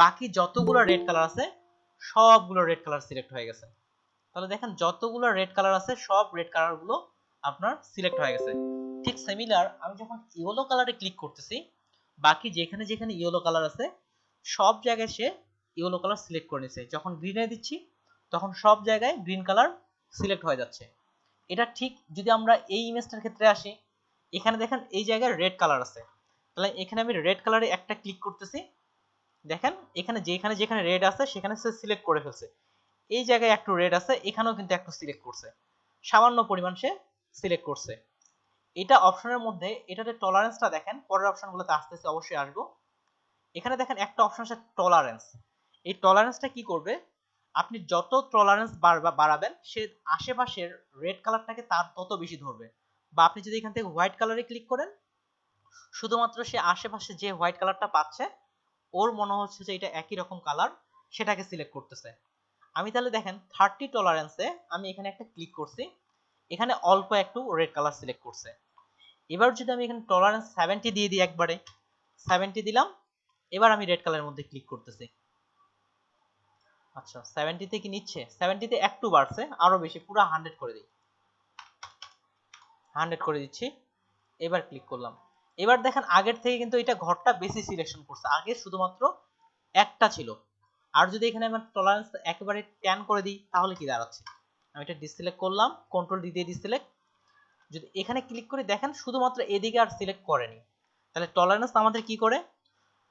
বাকি যতগুলো রেড কালার আছে সবগুলো রেড কালার সিলেক্ট হয়ে গেছে। তাহলে দেখেন যতগুলো রেড কালার আছে সব রেড কালার গুলো আপনার সিলেক্ট হয়ে গেছে। ঠিক সিমিলার আমি যখন ইয়েলো কালারে ক্লিক করতেছি, বাকি যেখানে যেখানে ইয়েলো কালার আছে সব জায়গায় সে ইয়েলো কালার সিলেক্ট করে নিছে। যখন গ্রিনে দিচ্ছি তখন সব জায়গায় গ্রিন কালার সিলেক্ট হয়ে যাচ্ছে। এটা ঠিক যদি আমরা এই ইমেজটার ক্ষেত্রে আসি, এখানে দেখেন এই জায়গায় রেড কালার আছে, তাহলে এখানে আমি রেড কালারে একটা ক্লিক করতেছি, দেখেন এখানে যেখানে যেখানে রেড আছে সেখানে সে সিলেক্ট করে ফেলছে। এই জায়গায় একটু রেড আছে, এখানেও কিন্তু একটু সিলেক্ট করছে, সামান্য পরিমাণ সে সিলেক্ট করছে। এটা অপশনের মধ্যে এটাতে টলারেন্সটা দেখেন, পরের অপশনগুলোতে আস্তে আস্তে অবশ্যই আসবো। এখানে দেখেন একটা অপশন আছে টলারেন্স। এই টলারেন্সটা কি করবে, আপনি যত টলারেন্স বাড়াবেন সে আশেপাশের রেড কালারটাকে তার তত বেশি ধরবে। বা আপনি যদি এখান থেকে হোয়াইট কালারে ক্লিক করেন, শুধুমাত্র সে আশেপাশে যে হোয়াইট কালারটা পাচ্ছে ওর মনে হচ্ছে যে এটা একই রকম কালার, সেটাকে সিলেক্ট করতেছে। আমি তাহলে দেখেন 30 টলারেন্সে আমি এখানে একটা ক্লিক করছি, এখানে অল্প একটু রেড কালার সিলেক্ট করছে। এবার যদি আমি এখানে টলারেন্স 70 দিয়ে দিই, একবারে 70 দিলাম, এবার আমি রেড কালারের মধ্যে ক্লিক করতেছি। আচ্ছা 70 তে কি নিচ্ছে, 70 তে একটু বাড়ছে, আরো বেশি, পুরো 100 করে দিই, 100 করে দিচ্ছি। এবার ক্লিক করলাম, এবার দেখেন আগের থেকে কিন্তু এটা ঘরটা বেশি সিলেকশন করছে, আগে শুধুমাত্র একটা ছিল। আর যদি এখানে আমার টলারেন্স একেবারে 10 করে দিই তাহলে কি দাঁড়াচ্ছে, আমি এটা ডিসিলেক্ট করলাম, কন্ট্রোল ডি দিয়ে ডিসিলেক্ট, যদি এখানে ক্লিক করে দেখেন শুধুমাত্র এদিকে আর সিলেক্ট করেনি। তাহলে টলারেন্স আমাদের কি করে,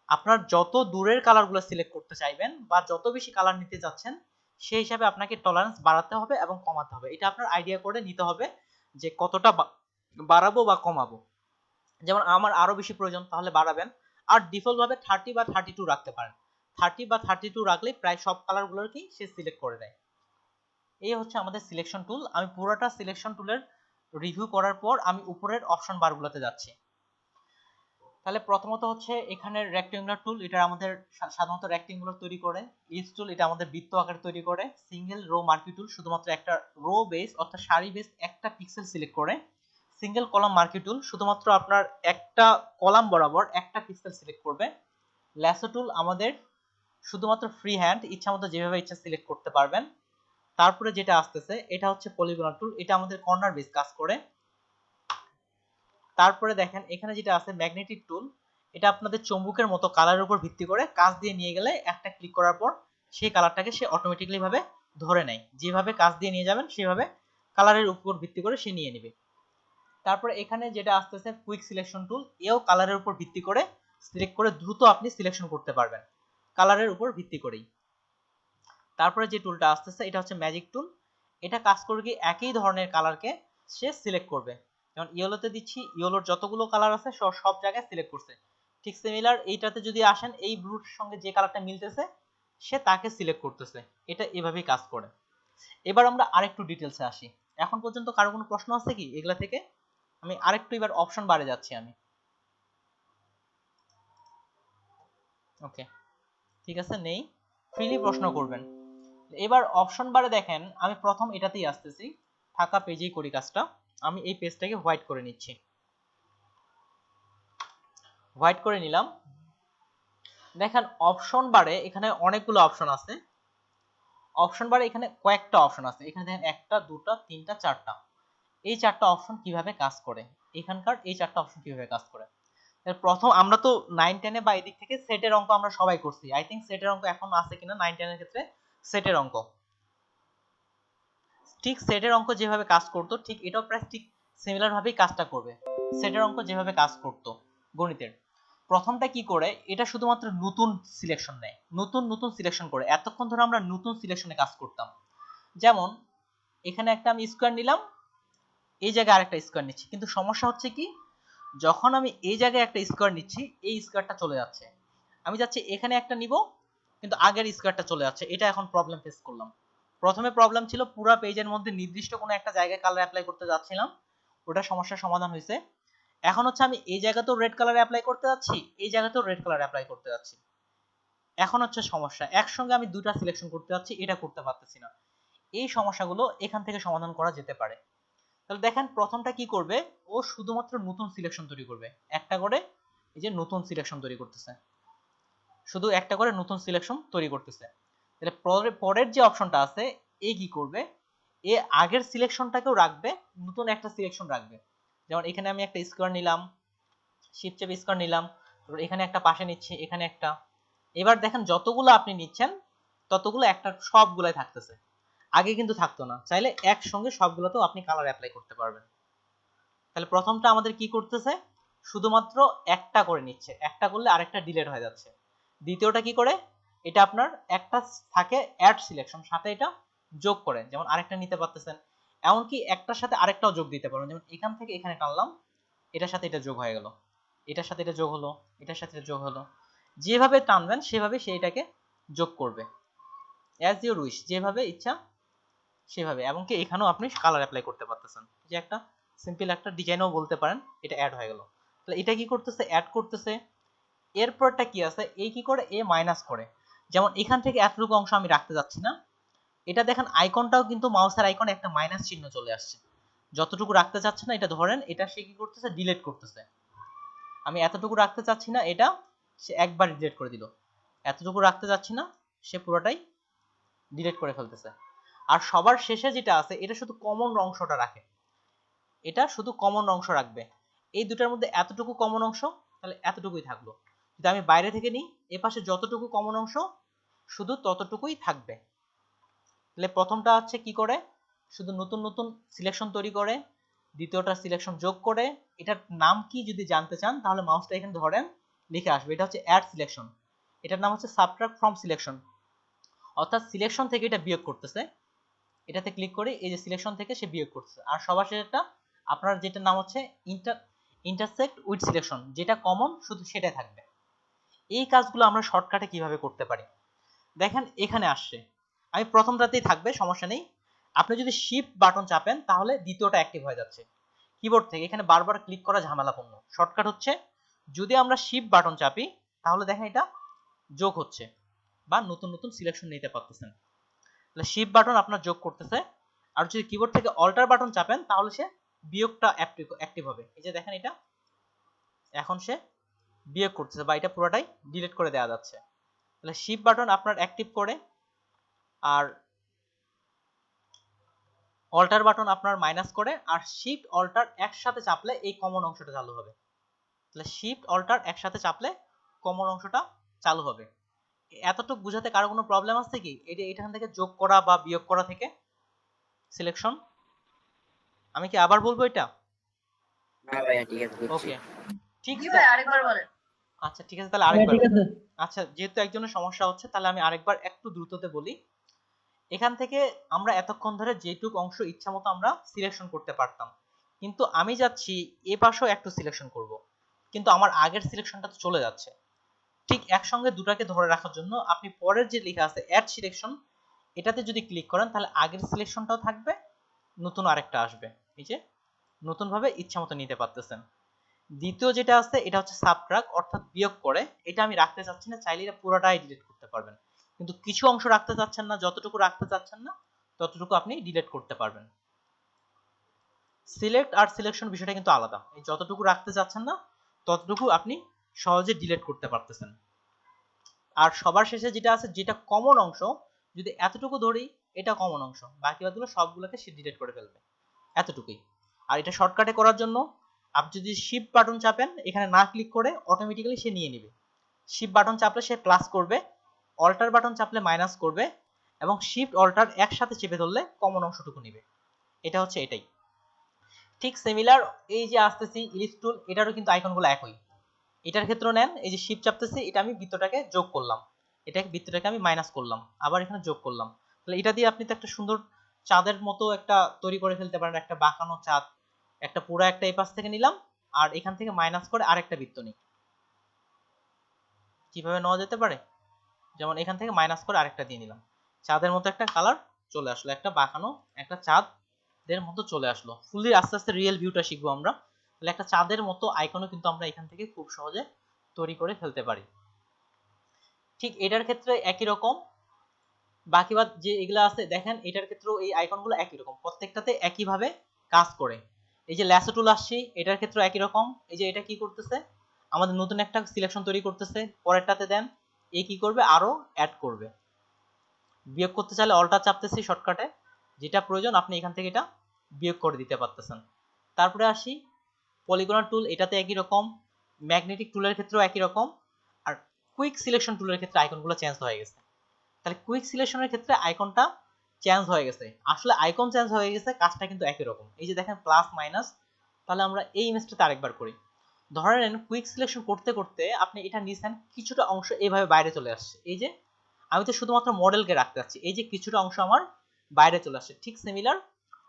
আপনার যত দূরের কালারগুলো সিলেক্ট করতে চাইবেন বা যত বেশি কালার নিতে যাচ্ছেন সেই হিসাবে আপনাকে টলারেন্স বাড়াতে হবে এবং কমাতে হবে। এটা আপনার আইডিয়া করে নিতে হবে যে কতটা বাড়াবো বা কমাবো। যেমন আমার আরো বেশি প্রয়োজন তাহলে বাড়াবেন, আর ডিফল্ট ভাবে 30 বা 32 রাখতে পারেন। 30 বা 32 রাখলে প্রায় সব কালারগুলোকেই সে সিলেক্ট করে দেয়। এই হচ্ছে আমাদের সিলেকশন টুল। আমি পুরোটা সিলেকশন টুলের রিভিউ করার পর আমি উপরের অপশন বারগুলোতে যাচ্ছি। তাহলে প্রথমত হচ্ছে এখানে রেক্টেঙ্গুলার টুল, এটা আমাদের সাধারণত রেক্টেঙ্গুলার তৈরি করে। লিস্ট টুল এটা আমাদের বৃত্ত আকার তৈরি করে। সিঙ্গেল রো মার্কি টুল শুধুমাত্র একটা রো বেস অর্থাৎ সারি বেস একটা পিক্সেল সিলেক্ট করে। সিঙ্গেল কলাম মার্কি টুল শুধুমাত্র আপনার একটা কলাম বরাবর একটা পিক্সেল সিলেক্ট করবে। ল্যাসো টুল আমাদের শুধুমাত্র ফ্রি হ্যান্ড, ইচ্ছামতো যেভাবে ইচ্ছা সিলেক্ট করতে পারবেন। তারপরে যেটা আসতেছে এটা হচ্ছে পলিগন টুল, এটা আমাদের কর্নার বেস কাজ করে। তারপরে দেখেন এখানে যেটা আছে ম্যাগনেটিক টুল, এটা আপনাদের চুম্বকের মতো কালারের উপর ভিত্তি করে কাজ দিয়ে নিয়ে গেলে একটা ক্লিক করার পর সেই কালারটাকে সে অটোমেটিক্যালি ভাবে ধরে নেয়, যেভাবে কাজ দিয়ে নিয়ে যাবেন সেভাবে কালারের উপর ভিত্তি করে সে নিয়ে নেবে। তারপরে এখানে যেটা আসতেছে কুইক সিলেকশন টুল, এও কালারের উপর ভিত্তি করে সিলেক্ট করে দ্রুত আপনি সিলেকশন করতে পারবেন কালারের উপর ভিত্তি করেই। তারপরে যে টুলটা আসতেছে এটা হচ্ছে ম্যাজিক টুল, এটা কাজ করবে কি একই ধরনের কালারকে সে সিলেক্ট করবে। যেমন ইয়েলোতে দিচ্ছি, ইয়েলোর যতগুলো কালার আছে সব জায়গায় সিলেক্ট করছে। ঠিক সিমিলার এইটাতে যদি আসেন এই ব্লুর সঙ্গে যে কালারটা মিলতেছে সে তাকে সিলেক্ট করতেছে। এটা এভাবেই কাজ করে। এবার আমরা আরেকটু ডিটেলসে আসি। এখন পর্যন্ত কারো কোনো প্রশ্ন আছে কি এগুলা থেকে? আমি আরেকটু এবার অপশন বারে যাচ্ছি আমি। ওকে ঠিক আছে, নেই, ফ্রিলি প্রশ্ন করবেন। এবার অপশন বারে দেখেন আমি প্রথম এটাতেই আসতেছি, ফাঁকা পেজেই করি কাজটা। আমি এই পেজটাকে হোয়াইট করে নিচ্ছি, হোয়াইট করে নিলাম। দেখেন অপশন বারে এখানে অনেকগুলো অপশন আছে। অপশন বারে এখানে কয়েকটা অপশন আছে, এখানে দেখেন একটা দুটা তিনটা চারটা, এই চারটা অপশন কিভাবে কাজ করে, এখানকার এই চারটা অপশন কিভাবে কাজ করে। প্রথম আমরা তো 9 10 এ বা এদিক থেকে সেটের অঙ্ক আমরা সবাই করছি, আই থিংক সেটের অঙ্ক এখন আছে কিনা 9 10 এর ক্ষেত্রে। সেটের অঙ্ক ঠিক সেটের অঙ্ক যেভাবে কাজ করতো ঠিক এটাও প্রায় ঠিক সিমিলার ভাবেই কাজটা করবে। সেটের অঙ্ক যেভাবে কাজ করতো গণিতের, প্রথমটা কি করে এটা শুধুমাত্র নতুন সিলেকশন নেয়, নতুন নতুন সিলেকশন করে। এতক্ষণ ধরে আমরা নতুন সিলেকশনে কাজ করতাম। যেমন এখানে একটা আমি স্কোয়ার নিলাম, এই জায়গায় আরেকটা স্কোয়ার নিচ্ছি, কিন্তু সমস্যা হচ্ছে কি যখন আমি এই জায়গায় একটা স্কোয়ার নিচ্ছি এই স্কোয়ারটা চলে যাচ্ছে, আমি যাচ্ছি এখানে একটা নিব কিন্তু আগের স্কোয়ারটা চলে যাচ্ছে, এটা এখন প্রবলেম ফেস করলাম। প্রথমে প্রবলেম ছিল পুরো পেজের মধ্যে নির্দিষ্ট কোনো একটা জায়গায় কালার অ্যাপ্লাই করতে যাচ্ছিলাম, ওটা সমস্যার সমাধান হয়েছে। এখন হচ্ছে আমি এই জায়গাতেও রেড কালার অ্যাপ্লাই করতে যাচ্ছি, এই জায়গাতেও রেড কালার অ্যাপ্লাই করতে যাচ্ছি। এখন হচ্ছে সমস্যা একসঙ্গে আমি দুটা সিলেকশন করতে যাচ্ছি, এটা করতে পারতেছি না। এই সমস্যাগুলো এখান থেকে সমাধান করা যেতে পারে। তাহলে দেখেন প্রথমটা কি করবে, ও শুধুমাত্র নতুন সিলেকশন তৈরি করবে, একটা করে এই যে নতুন সিলেকশন তৈরি করতেছে, শুধু একটা করে নতুন সিলেকশন তৈরি করতেছে। তাহলে পরের যে অপশনটা আছে, এ কি করবে, এ আগের সিলেকশনটাকেও রাখবে, নতুন একটা সিলেকশন রাখবে। যেমন এখানে আমি একটা স্কোয়ার নিলাম, শিফট চেপে স্কোয়ার নিলাম, এখানে একটা পাশে নিচ্ছি, এখানে একটা। এবার দেখেন যতগুলো আপনি নিচ্ছেন ততগুলো একটা সবগুলাই থাকতেছে, আগে কিন্তু থাকতো না। চাইলে একসঙ্গে সবগুলোতেও আপনি কালার অ্যাপ্লাই করতে পারবেন। তাহলে প্রথমটা আমাদের কি করতেছে, শুধুমাত্র একটা করে নিচ্ছে, একটা করলে আরেকটা ডিলিট হয়ে যাচ্ছে। দ্বিতীয়টা কি করে, এটা আপনার একটা থাকে অ্যাড সিলেকশন, সাথে এটা যোগ করে, যেমন আরেকটা নিতে পারতেছেন। এমনকি একটার সাথে আরেকটাও যোগ দিতে পারেন, যেমন এখান থেকে এখানে টানলাম, এটার সাথে এটা যোগ হয়ে গেল, এটার সাথে এটা যোগ হলো, এটার সাথে এটা যোগ হলো। যেভাবে টানবেন সেভাবে সেইটাকে যোগ করবে, অ্যাজ ইউর উইশ, যেভাবে ইচ্ছা সেভাবে। এবং কি এখানেও আপনি কালার অ্যাপ্লাই করতে পারতেছেন, যে একটা সিম্পল একটা ডিজাইনও বলতে পারেন, এটা অ্যাড হয়ে গেল। তাহলে এটা কি করতেছে, অ্যাড করতেছে। এরপরটা কি আছে, এই কি করে, এ মাইনাস করে। যেমন এখান থেকে এতটুকু অংশ আমি রাখতে যাচ্ছি না, এটা দেখেন আইকনটাও কিন্তু মাউসের আইকনে একটা মাইনাস চিহ্ন চলে আসছে। যতটুকু রাখতে চাচ্ছে না এটা ধরেন, এটা সে কি করতেছে, ডিলিট করতেছে। আমি এতটুকু রাখতে চাচ্ছি না, এটা সে একবার ডিলিট করে দিল। এতটুকু রাখতে চাচ্ছি না, সে পুরোটাই ডিলিট করে ফেলতেছে। আর সবার শেষে যেটা আছে, এটা শুধু কমন অংশটা রাখে, এটা শুধু কমন অংশ রাখবে। এই দুটার মধ্যে এতটুকু কমন অংশ, তাহলে এতটুকুই থাকলো। যদি আমি বাইরে থেকে নিই, এ পাশে যতটুকু কমন অংশ শুধু ততটুকুই থাকবে। তাহলে প্রথমটা হচ্ছে কি করে, শুধু নতুন নতুন সিলেকশন তৈরি করে, দ্বিতীয়টা সিলেকশন যোগ করে। এটার নাম কি যদি জানতে চান, তাহলে মাউসটা এখানে ধরেন, লিখে আসবে, এটা হচ্ছে অ্যাড সিলেকশন, এটার নাম হচ্ছে সাবট্রাক্ট ফ্রম সিলেকশন, অর্থাৎ সিলেকশন থেকে এটা বিয়োগ করতেছে। এটাতে ক্লিক করে এই যে সিলেকশন থেকে সে বিয়োগ করছে। আর সবার শেষেরটা আপনার যেটা নাম হচ্ছে ইন্টারসেক্ট উইথ সিলেকশন, যেটা কমন শুধু সেটাই থাকবে। এই কাজগুলো আমরা শর্টকাটে কিভাবে করতে পারি, দেখেন এখানে আসছে, আমি প্রথমটাতেই থাকবে, সমস্যা নেই। আপনি যদি শিফট বাটন চাপেন তাহলে দ্বিতীয়টা অ্যাক্টিভ হয়ে যাচ্ছে কিবোর্ড থেকে। এখানে বারবার ক্লিক করা ঝামেলাপূর্ণ, শর্টকাট হচ্ছে যদি আমরা শিফট বাটন চাপি তাহলে দেখেন এটা যোগ হচ্ছে, বা নতুন নতুন সিলেকশন নিতে পারতেছেন। তাহলে শিফট বাটন আপনার যোগ করতেছে। আর যদি কিবোর্ড থেকে অল্টার বাটন চাপেন তাহলে সে বিয়োগটা অ্যাক্টিভ হবে। এই যে দেখেন এটা এখন সে বিয়োগ করতেছে, বা এটা পুরোটাই ডিলিট করে দেওয়া যাচ্ছে। তাহলে শিফট বাটন আপনার অ্যাক্টিভ করে, আর অল্টার বাটন আপনার মাইনাস করে, আর শিফট অল্টার একসাথে চাপলে এই কমন অংশটা চালু হবে। তাহলে শিফট অল্টার একসাথে চাপলে কমন অংশটা চালু হবে। এতটুকু বুঝাতে কারো কোনো প্রবলেম আছে কি, এটা এখান থেকে যোগ করা বা বিয়োগ করা থেকে সিলেকশন? আমি কি আবার বলবো এটা? না ভাইয়া ঠিক আছে বুঝছি। ওকে, ঠিক জি আছে। ভাই আরেকবার বলেন। আচ্ছা ঠিক আছে, তাহলে আরেকবার। আচ্ছা যেহেতু একজনের সমস্যা হচ্ছে, তাহলে আমি আরেকবার একটু দ্রুততে বলি। এখান থেকে আমরা এতক্ষণ ধরে যেটুক অংশ ইচ্ছা মতো আমরা সিলেকশন করতে পারতাম, কিন্তু আমি যাচ্ছি এ পাশেও একটু সিলেকশন করব, কিন্তু আমার আগের সিলেকশনটা তো চলে যাচ্ছে। ঠিক একসঙ্গে দুটাকে ধরে রাখার জন্য আপনি পরের যে লেখা আছে অ্যাড সিলেকশন, এটাতে যদি ক্লিক করেন তাহলে আগের সিলেকশনটাও থাকবে, নতুন আরেকটা আসবে, এই যে নতুন ভাবে ইচ্ছা মতো নিতে পারতেছেন। দ্বিতীয় যেটা আছে এটা হচ্ছে সাবট্রাক্ট, অর্থাৎ বিয়োগ করে। এটা আমি রাখতে চাচ্ছি না, চাইলে এটা পুরোটাই ডিলিট করতে পারবেন, কিন্তু কিছু অংশ রাখতে চাচ্ছেন না, যতটুকু রাখতে চাচ্ছেন না ততটুকু আপনি ডিলিট করতে পারবেন। সিলেক্ট আর সিলেকশন বিষয়টা কিন্তু আলাদা, এই যতটুকু রাখতে চাচ্ছেন না ততটুকু আপনি সহজে ডিলিট করতে পারতেছেন। আর সবার শেষে যেটা আছে, যেটা কমন অংশ, যদি এতটুকু ধরি এটা কমন অংশ, বাকি বাদগুলো সবগুলোকে সে ডিলিট করে ফেলবে, এতটুকুই। আর এটা শর্টকাটে করার জন্য আপনি যদি শিফট বাটন চাপেন, এখানে না ক্লিক করে অটোমেটিক্যালি সে নিয়ে নেবে। শিফট বাটন চাপলে সে প্লাস করবে, অল্টার বাটন চাপলে মাইনাস করবে, এবং শিফট অল্টার একসাথে চেপে ধরলে কমন অংশটুকু নেবে। এটা হচ্ছে এটাই। ঠিক সিমিলার এই যে আসতেছি ইলিপস টুল, এটারও কিন্তু আইকনগুলো একই। এটার ক্ষেত্রে নেন, এই যে শিফট চাপতেছি, এটা আমি বৃত্তটাকে যোগ করলাম, এটাকে বৃত্তটাকে আমি মাইনাস করলাম, আবার এখানে যোগ করলাম। তাহলে এটা দিয়ে আপনি তো একটা সুন্দর চাঁদের মতো একটা তৈরি করে ফেলতে পারেন, একটা বাঁকানো চাঁদ। একটা পুরো একটা এই পাশ থেকে নিলাম, আর এখান থেকে মাইনাস করে আরেকটা বৃত্ত নিই। কিভাবে নেওয়া যেতে পারে, যেমন এখান থেকে মাইনাস করে আরেকটা দিয়ে নিলাম, চাঁদের মতো একটা কালার চলে আসলো, একটা বাঁকানো একটা চাঁদের মতো চলে আসলো। ফুললি আস্তে আস্তে রিয়েল ভিউটা শিখবো আমরা। তাহলে একটা চাঁদের মতো আইকনও কিন্তু আমরা এখান থেকে খুব সহজে তৈরি করে ফেলতে পারি। ঠিক এটার ক্ষেত্রে একই রকম, বাকি বাদ যে এগুলো আছে দেখেন এটার ক্ষেত্রেও এই আইকনগুলো একই রকম, প্রত্যেকটাতে একইভাবে কাজ করে। এই যে ল্যাসো টুল আসছি, এটার ক্ষেত্রে একই রকম। এই যে এটা কি করতেছে, আমাদের নতুন একটা সিলেকশন তৈরি করতেছে, পরেরটাতে দেন এ কি করবে, আরো অ্যাড করবে। বিয়োগ করতে চাইলে অল্টার চাপতেছি শর্টকাটে, যেটা প্রয়োজন আপনি এখান থেকে এটা বিয়োগ করে দিতে পারতেছেন। তারপরে আসি পলিগনাল টুল, এটাতে একই রকম। ম্যাগনেটিক টুলের ক্ষেত্রেও একই রকম। আর কুইক সিলেকশন টুলের ক্ষেত্রে আইকনগুলো চেঞ্জ হয়ে গেছে। তাহলে কুইক সিলেকশনের ক্ষেত্রে আইকনটা চেঞ্জ হয়ে গেছে, আসলে আইকন চেঞ্জ হয়ে গেছে, কাজটা কিন্তু একই রকম। এই যে দেখেন প্লাস মাইনাস। তাহলে আমরা এই ইমেজটাতে আরেকবার করি। ধরেন কুইক সিলেকশন করতে করতে আপনি এটা নিছেন, কিছুটা অংশ এইভাবে বাইরে চলে আসছে। এই যে আমি তো শুধুমাত্র মডেলকে রাখতে চাচ্ছি, এই যে কিছুটা অংশ আমার বাইরে চলে আসছে। ঠিক সিমিলার,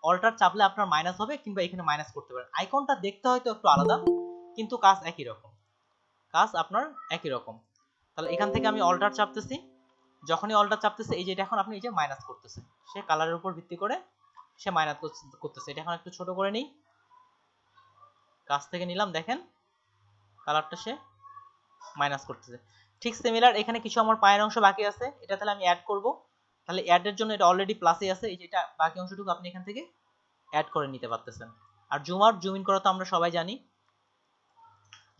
অল্টার চাপলে আপনার মাইনাস হবে, কিংবা এখানে মাইনাস করতে পারেন। আইকনটা দেখতে হয়তো একটু আলাদা, কিন্তু কাজ একই রকম, কাজ আপনার একই রকম। তাহলে এখান থেকে আমি অল্টার চাপতেছি, যখনই অল্টার চাপতেছে এই যে এটা এখন আপনি এই যে মাইনাস করতেছে, সে কালারের উপর ভিত্তি করে সে মাইনাস করতেছে। এটা এখন একটু ছোট করে নিই, কাছ থেকে নিলাম, দেখেন কালারটা সে মাইনাস করতেছে। ঠিক সিমিলার এখানে কিছু আমার পায়ের অংশ বাকি আছে, এটা তাহলে আমি অ্যাড করব। তাহলে অ্যাড এর জন্য এটা অলরেডি প্লাসে আছে, এই যে এটা বাকি অংশটুকু আপনি এখান থেকে অ্যাড করে নিতে পারতেছেন। আর জুম আউট জুম ইন করা তো আমরা সবাই জানি।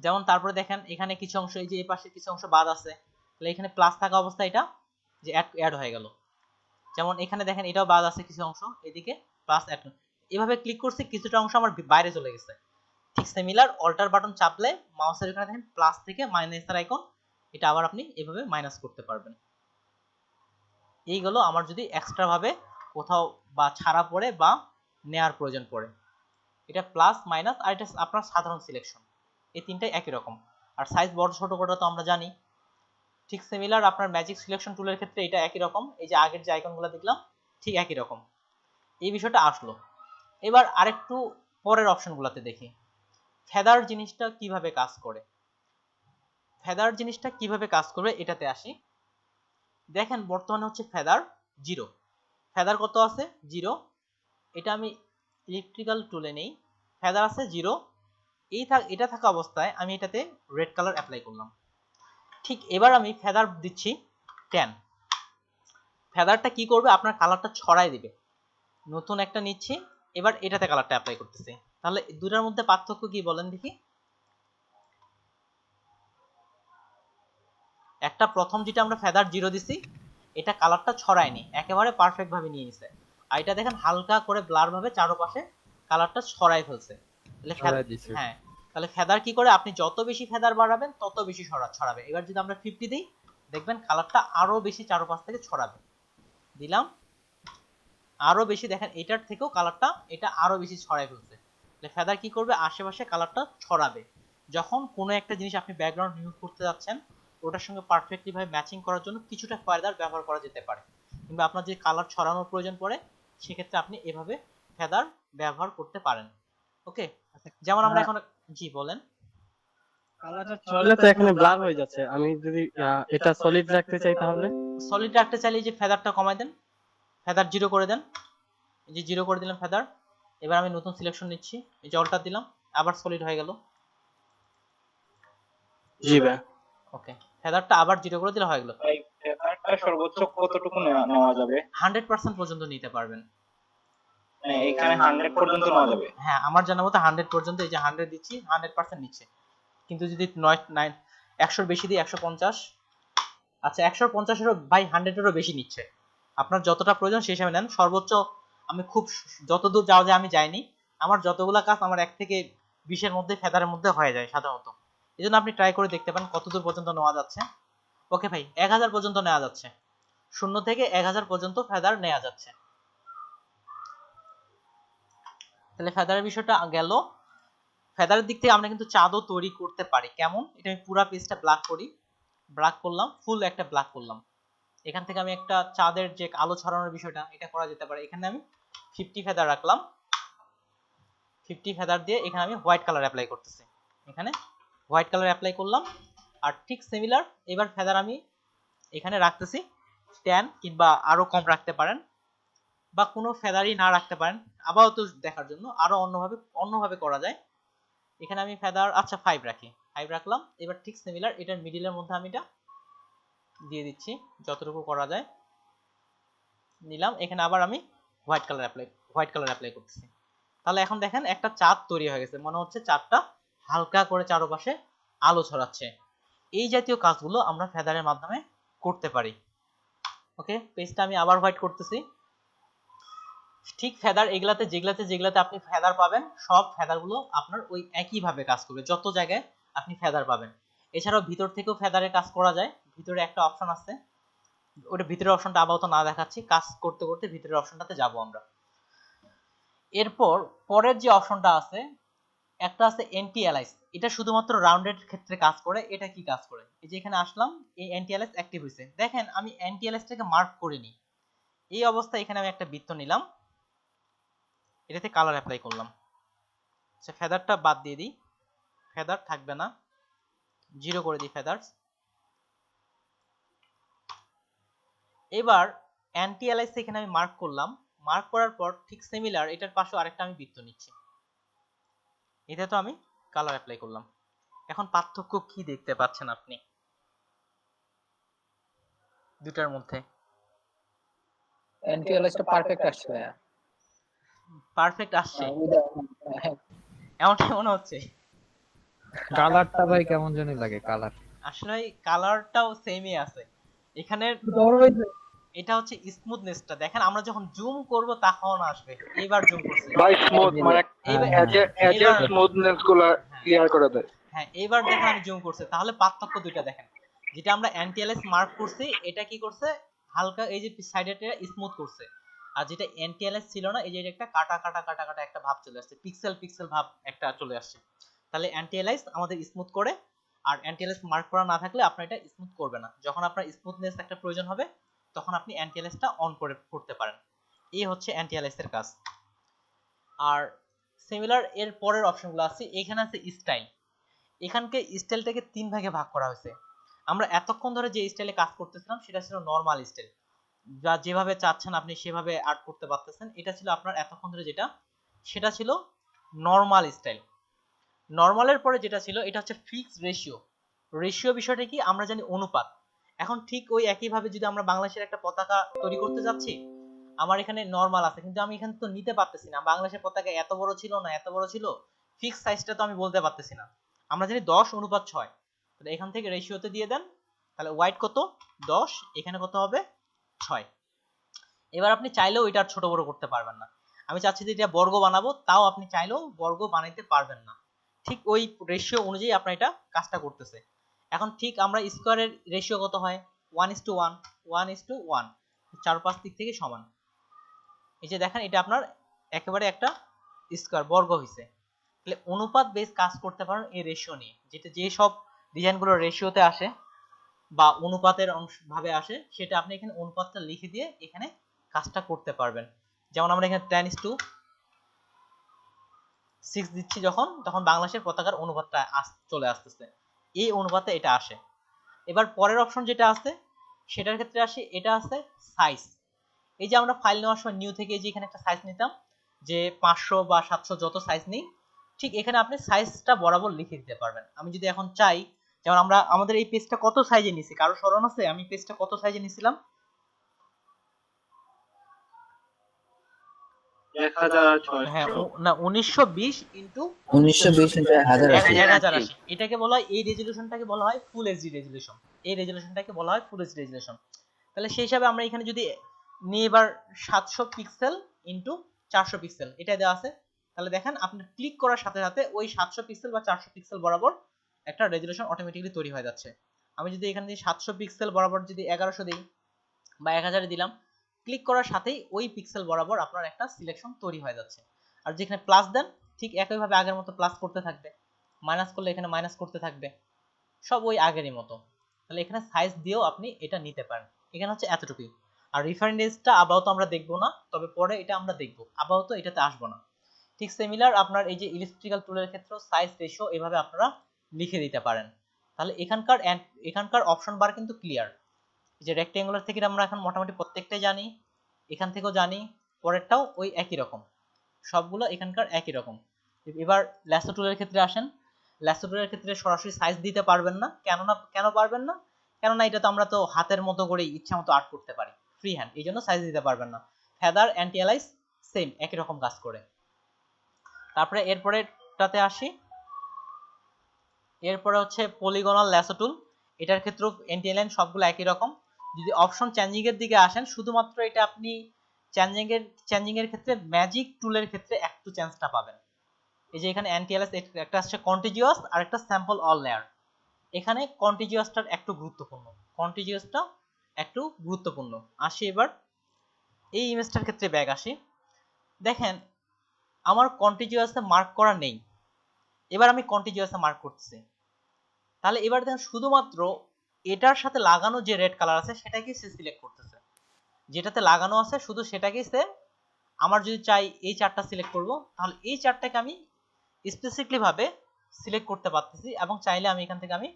যেমন তারপরে দেখেন এখানে কিছু অংশ, এই যে এই পাশে কিছু অংশ বাদ আছে, তাহলে এখানে প্লাস থাকা অবস্থায় এটা যে অ্যাড হয়ে গেল। যেমন এখানে দেখেন এটাও বাদ আছে কিছু অংশ, এদিকে প্লাস অ্যাড, এভাবে ক্লিক করছি কিছুটা অংশ আমার বাইরে চলে গেছে। ঠিক সিমিলার অল্টার বাটন চাপলে মাউসের এখানে দেখেন প্লাস থেকে মাইনাসের আইকন, এটা আবার আপনি এভাবে মাইনাস করতে পারবেন। এইগুলো আমার যদি এক্সট্রা ভাবে কোথাও বা ছাড়া পড়ে বা নেয়ার প্রয়োজন পড়ে, এটা প্লাস মাইনাস, আর এটা আপনার সাধারণ সিলেকশন, এই তিনটাই একই রকম। আর সাইজ বড় ছোট করা তো আমরা জানি। ঠিক সিমিলার আপনার ম্যাজিক সিলেকশন টুলের ক্ষেত্রে এটা একই রকম, এই যে আগের যে আইকনগুলো দেখলাম ঠিক একই রকম। এই বিষয়টা আসলো। এবার আরেকটু পরের অপশনগুলোতে দেখি ফেদার জিনিসটা কিভাবে কাজ করে। ফেদার জিনিসটা কিভাবে কাজ করবে এটাতে আসি। দেখেন বর্তমানে হচ্ছে ফেদার 0, ফেদার কত আছে 0। এটা আমি ইলেকট্রিক্যাল টুলে নেই, ফেদার আছে 0। এটা থাকা অবস্থায় আমি এটাতে রেড কালার অ্যাপ্লাই করলাম। ঠিক এবার আমি ফেদার দিচ্ছি 10। ফেদারটা কি করবে, আপনার কালারটা ছড়াই দিবে। নতুন একটা নিচ্ছি, এবার এটাতে কালারটা অ্যাপ্লাই করতেছি। তাহলে দুটার মধ্যে পার্থক্য কি বলেন দেখি। একটা প্রথম যেটা আমরা ফেদার 0 দিছি, এটা কালারটা ছড়ায়নি, একেবারে পারফেক্ট ভাবে নিয়ে নিছে। আর এটা দেখেন হালকা করে ব্লার ভাবে চারপাশে কালারটা ছড়াই ফেলছে। তাহলে হ্যাঁ, তাহলে ফেদার কি করে, আপনি যত বেশি ফেদার বাড়াবেন তত বেশি ছড়াবে। এবার যদি আমরা 50 দিই, দেখবেন কালারটা আরো বেশি চারপাশ থেকে ছড়াবে। দিলাম আরো বেশি, দেখেন এটার থেকেও কালারটা এটা আরো বেশি ছড়াই ফেলছে। তাহলে ফেদার কি করবে, আশেপাশে কালারটা ছড়াবে। যখন কোনো একটা জিনিস আপনি ব্যাকগ্রাউন্ড রিমুভ করতে যাচ্ছেন, ওটার সঙ্গে পারফেক্টলি ভাবে ম্যাচিং করার জন্য কিছুটা ফেদার ব্যবহার করা যেতে পারে, কিংবা আপনার যে কালার ছড়ানোর প্রয়োজন পড়ে সেক্ষেত্রে আপনি এভাবে ফেদার ব্যবহার করতে পারেন। ওকে, যেমন আমরা এখন, জি বলেন। কালারটা চলে তো এখানে ব্লার হয়ে যাচ্ছে, আমি যদি এটা সলিড রাখতে চাই তাহলে? সলিড রাখতে চাইলে যে ফেদারটা কমায় দেন, ফেদার 0 করে দেন, এই যে 0 করে দিলাম ফেদার। এবার আমি নতুন সিলেকশন নিচ্ছি, এই যে অল্টার দিলাম, আবার সলিড হয়ে গেল। জি ভাই। ওকে, ফেদারটা আবার 0 করে দিলে হয়ে গেল। ভাই ফেদারটা সর্বোচ্চ কতটুকু নেওয়া যাবে? 100% পর্যন্ত নিতে পারবেন। মানে এখানে 100 পর্যন্ত নেওয়া যাবে? হ্যাঁ, আমার জানা মতো 100 পর্যন্ত, এই যে 100 দিচ্ছি 100% নিচ্ছে। কিন্তু যদি 100 বেশি দিই 150, আচ্ছা 150 এরও ভাই 100 এরও বেশি নিচ্ছে। আপনার যতটা প্রয়োজন সেই হিসাবে নেন। সর্বোচ্চ আমি খুব যতদূর যাওয়া যায় আমি যাইনি, আমার যতগুলা কাজ আমার 1 থেকে 20 এর মধ্যে ফেদারের মধ্যে হয়ে যায় সাধারণত। এই জন্য আপনি ট্রাই করে দেখতে পারেন কতদূর পর্যন্ত নেওয়া যাচ্ছে। ওকে ভাই, 1000 পর্যন্ত নেওয়া যাচ্ছে, 0 থেকে 1000 পর্যন্ত ফেদার নেওয়া যাচ্ছে। তাহলে ফেদারের বিষয়টা গেল। ফেদারের দিক থেকে আমরা কিন্তু চাঁদও তৈরি করতে পারি। কেমন, এটা আমি পুরো পেজটা ব্ল্যাক করি, ব্ল্যাক করলাম, ফুল একটা ব্ল্যাক করলাম। এখান থেকে আমি একটা চাঁদের যে আলো ছড়ানোর বিষয়টা এটা করা যেতে পারে। এখানে আমি 50 ফেদার রাখলাম, 50 ফেদার দিয়ে এখানে আমি হোয়াইট কালার অ্যাপ্লাই করতেছি, এখানে হোয়াইট কালার অ্যাপ্লাই করলাম। আর ঠিক সিমিলার এবার ফেদার আমি এখানে রাখতেছি 10, কিংবা আরো কম রাখতে পারেন, বা কোনো ফেদারই না রাখতে পারেন, আপাতত দেখার জন্য আরো অন্যভাবে করা যায়। এখানে আমি ফেদার আচ্ছা 5 রাখি, 5 রাখলাম। এবার ঠিক সিমিলার এটার মিডিলের মধ্যে আমি এটা দিয়ে দিচ্ছি যতটুকু করা যায়। নিলাম, এখানে আবার আমি হোয়াইট কালার অ্যাপ্লাই করতেছি। তাহলে এখন দেখেন একটা চাঁদ তৈরি হয়ে গেছে, মনে হচ্ছে চাঁদটা হালকা করে চারপাশে আলো ছড়াচ্ছে। এই জাতীয় কাজগুলো আমরা ফেদারের মাধ্যমে করতে পারি। ওকে, পেজটা আমি আবার হোয়াইট করতেছি। ঠিক ফেদার যেগুলাতে আপনি ফেদার পাবেন, সব ফেদারগুলো আপনার ওই একই ভাবে কাজ করবে যত জায়গায় আপনি ফেদার পাবেন। এছাড়াও ভিতর থেকেও ফেদারের কাজ করা যায়। ভিতরে একটা অপশন আছে, ওটা ভিতরের অপশনটা আপাতত না দেখাচ্ছি, কাজ করতে করতে ভিতরের অপশনটাতে যাব আমরা। এরপর পরের যে অপশনটা আছে, একটা আছে এন্টি অ্যালাইস। এটা শুধুমাত্র রাউন্ডেড ক্ষেত্রে কাজ করে। এটা কি কাজ করে, এই যে এখানে আসলাম, এই এন্টি অ্যালাইস অ্যাক্টিভ হয়েছে। দেখেন আমি এন্টি অ্যালাইসটাকে মার্ক করিনি, এই অবস্থায় এখানে আমি একটা বৃত্ত নিলাম, এটাতে কালার অ্যাপ্লাই করলাম। আচ্ছা, ফেদারটা বাদ দিয়ে দিই, ফেদার থাকবে না, 0 করে দিই ফেদারস। এবার অ্যান্টি অ্যালাইস এখানে আমি মার্ক করলাম, মার্ক করার পর ঠিক সিমিলার এটার পাশে আরেকটা আমি বৃত্ত নিচ্ছি, এটা তো আমি কালার অ্যাপ্লাই করলাম। এখন পার্থক্য কি দেখতে পাচ্ছেন আপনি দুটার মধ্যে? এন্টি অ্যালাইসটা পারফেক্ট আসছে ভাইয়া। পারফেক্ট আসছে এমনটা মনে হচ্ছে। কালারটা ভাই কেমন জানি লাগে কালার। আসলে কালারটাও সেমই আছে এখানে। এটা হচ্ছে স্মুথনেসটা দেখেন, আমরা যখন জুম করব তখন আসবে। এবার জুম করছি ভাই স্মুথ মানে এজের স্মুথনেস গুলো ক্লিয়ার করে দেয়। হ্যাঁ, এবার দেখেন আমি জুম করছি, তাহলে পার্থক্য দুইটা দেখেন। যেটা আমরা অ্যান্টি অ্যালাইস মার্ক করছি, এটা কি করছে, হালকা এই যে সাইডেটা স্মুথ করছে। আর যেটা অ্যান্টি অ্যালাইস ছিল না, এই যে একটা কাটা কাটা কাটা কাটা একটা ভাব চলে আসছে, পিক্সেল পিক্সেল ভাব একটা চলে আসছে। তাহলে অ্যান্টি অ্যালাইস আমাদের স্মুথ করে, আর অ্যান্টি অ্যালাইস মার্ক করা না থাকলে আপনার এটা স্মুথ করবে না। যখন আপনার স্মুথনেস একটা প্রয়োজন হবে, তখন আপনি অ্যান্টি অ্যালাইসটা অন করে করতে পারেন। এই হচ্ছে অ্যান্টি অ্যালাইসের কাজ। আর সিমিলার এর পরের অপশনগুলো আছে, এখানে আছে স্টাইল। এখানকে স্টাইলটাকে 3 ভাগে ভাগ করা হয়েছে। আমরা এতক্ষণ ধরে যে স্টাইলে কাজ করতেছিলাম সেটা ছিল নরমাল স্টাইল, যা যেভাবে চাচ্ছেন আপনি সেভাবে আর্ট করতে পারতেছেন। এটা ছিল আপনার এতক্ষণ ধরে যেটা, সেটা ছিল নরমাল স্টাইল। নরমালের পরে যেটা ছিল, এটা হচ্ছে ফিক্সড রেশিও। রেশিও বিষয়টা কি, আমরা জানি অনুপাত। এখন ঠিক ওই একই ভাবে যদি আমরা বাংলাদেশের একটা পতাকা তৈরি করতে যাচ্ছি, আমার এখানে নরমাল আছে, কিন্তু আমি এখানে তো নিতে পারতেছি না বাংলাদেশের পতাকা এত বড় ছিল না এত বড় ছিল, ফিক্স সাইজটা তো আমি বলতে পারতেছি না। আমরা জানি 10:6, তাহলে এখান থেকে রেশিওতে দিয়ে দেন, তাহলে ওয়াইড কত 10, এখানে কত হবে 6। এবার আপনি চাইলেও এটা ছোট বড় করতে পারবেন না। আমি চাচ্ছি যে এটা বর্গ বানাবো, তাও আপনি চাইলেও বর্গ বানাইতে পারবেন না। ঠিক ওই রেশিও অনুযায়ী আপনার এটা কাজটা করতেছে। এখন ঠিক আমরা স্কোয়ারের রেশিও কত হয়, 1:1, 1:1, 4-5 দিক থেকে সমান। এই যে দেখেন, এটা আপনার একেবারে একটা স্কোয়ার বর্গ হইছে। তাহলে অনুপাত বেস কাজ করতে পারেন এই রেশিও নিয়ে, যেটা যে সব ডিজাইনগুলো রেশিওতে আসে বা অনুপাতের অংশ ভাবে আসে, সেটা আপনি এখানে অনুপাতটা লিখে দিয়ে এখানে কাজটা করতে পারবেন। যেমন আমরা এখানে 10:6 দিচ্ছি যখন, তখন বাংলাদেশের পতাকার অনুপাতটা চলে আসতেছে, এই অনুপাতে এটা আসে। এবার পরের অপশন যেটা আছে সেটার ক্ষেত্রে আসি, এটা আছে সাইজ। এই যে আমরা ফাইল নেওয়ার সময় নিউ থেকে যে এখানে একটা সাইজ নিতাম, যে 500 বা 700 যত সাইজ নেই, ঠিক এখানে আপনি সাইজটা বরাবর লিখে দিতে পারবেন। আমি যদি এখন চাই, যেমন আমরা আমাদের এই পেজটা কত সাইজে নিছি, কারো স্মরণ আছে আমি পেজটা কত সাইজে নিছিলাম? 1080। হ্যাঁ না, 1920 ইনটু 1080 এটাকে বলা হয়, এই রেজোলিউশনটাকে বলা হয় ফুল এইচডি রেজোলিউশন। এই রেজোলিউশনটাকে বলা হয় ফুল এইচডি রেজোলিউশন। তাহলে সেই হিসাবে আমরা এখানে যদি নিয়ে এবার 700 পিক্সেল ইনটু 400 পিক্সেল এটা দেওয়া আছে, তাহলে দেখেন আপনি ক্লিক করার সাথে সাথে ওই 700 পিক্সেল বা 400 পিক্সেল বরাবর একটা রেজোলিউশন অটোমেটিক্যালি তৈরি হয়ে যাচ্ছে। আমি যদি এখানে 700 পিক্সেল বরাবর যদি 1100 দিই বা 1000 দিলাম, ক্লিক করার সাথেই ওই পিক্সেল বরাবর আপনার একটা সিলেকশন তৈরি হয়ে যাচ্ছে। আর যেখানে প্লাস দেন, ঠিক একইভাবে আগের মতো প্লাস করতে থাকবে, মাইনাস করলে এখানে মাইনাস করতে থাকবে, সব ওই আগেরই মতো। তাহলে এখানে সাইজ দিয়েও আপনি এটা নিতে পারেন। এখানে হচ্ছে এতটুকুই। আর রেফারেন্সটা আপাতত আমরা দেখবো না, তবে পরে এটা আমরা দেখবো, আপাতত এটাতে আসবো না। ঠিক সিমিলার আপনার এই যে ইলাস্ট্রিক্যাল টুলের ক্ষেত্রে সাইজ রেশিও এভাবে আপনারা লিখে দিতে পারেন। তাহলে এখানকার অপশন বার কিন্তু ক্লিয়ার। যে রেক্টেঙ্গুলার থেকে আমরা এখন মোটামুটি প্রত্যেকটাই জানি, এখান থেকেও জানি, পরেরটাও ওই একই রকম, সবগুলো এখানকার একই রকম। এবার ল্যাসো টুলের ক্ষেত্রে আসেন। ল্যাসো টুলের ক্ষেত্রে সরাসরি সাইজ দিতে পারবেন না, কেন পারবেন না? কেননা এটা তো আমরা তো হাতের মতো করে ইচ্ছা মতো আর্ট করতে পারি, ফ্রি হ্যান্ড, এই জন্য সাইজ দিতে পারবেন না। ফেদার অ্যান্টি অ্যালাইজ সেম একই রকম কাজ করে। তারপরে এরপরেটাতে আসি, এরপরে হচ্ছে পলিগনাল ল্যাসো টুল। এটার ক্ষেত্রেও অ্যান্টি অ্যালাইন সবগুলো একই রকম। যদি অপশন চেঞ্জিং এর দিকে আসেন, শুধুমাত্র এটা আপনি চেঞ্জিং এর ক্ষেত্রে ম্যাজিক টুলের ক্ষেত্রে একটু চেঞ্জটা পাবেন। এই যে এখানে অ্যান্টি অ্যালাইজ একটা আসছে কন্টিজিউয়াস আর একটা স্যাম্পল অল লেয়ার। এখানে কন্টিজিউয়াসটা একটু গুরুত্বপূর্ণ। আসি এবার এই ইমেজটার ক্ষেত্রে ব্যাক আসি। দেখেন আমার কন্টিজিউয়াসে মার্ক করা নেই, এবার আমি কন্টিজিউয়াসে মার্ক করতেছি। তাহলে এবার দেখেন শুধুমাত্র এটার সাথে লাগানো যে রেড কালার আছে সেটাকেই সে সিলেক্ট করতেছে, যেটাতে লাগানো আছে শুধু সেটাকেই সে। আমার যদি চাই এই চারটা সিলেক্ট করব, তাহলে এই চারটাকে আমি স্পেসিফিকলি ভাবে সিলেক্ট করতে পারতেছি, এবং চাইলে আমি এখান থেকে আমি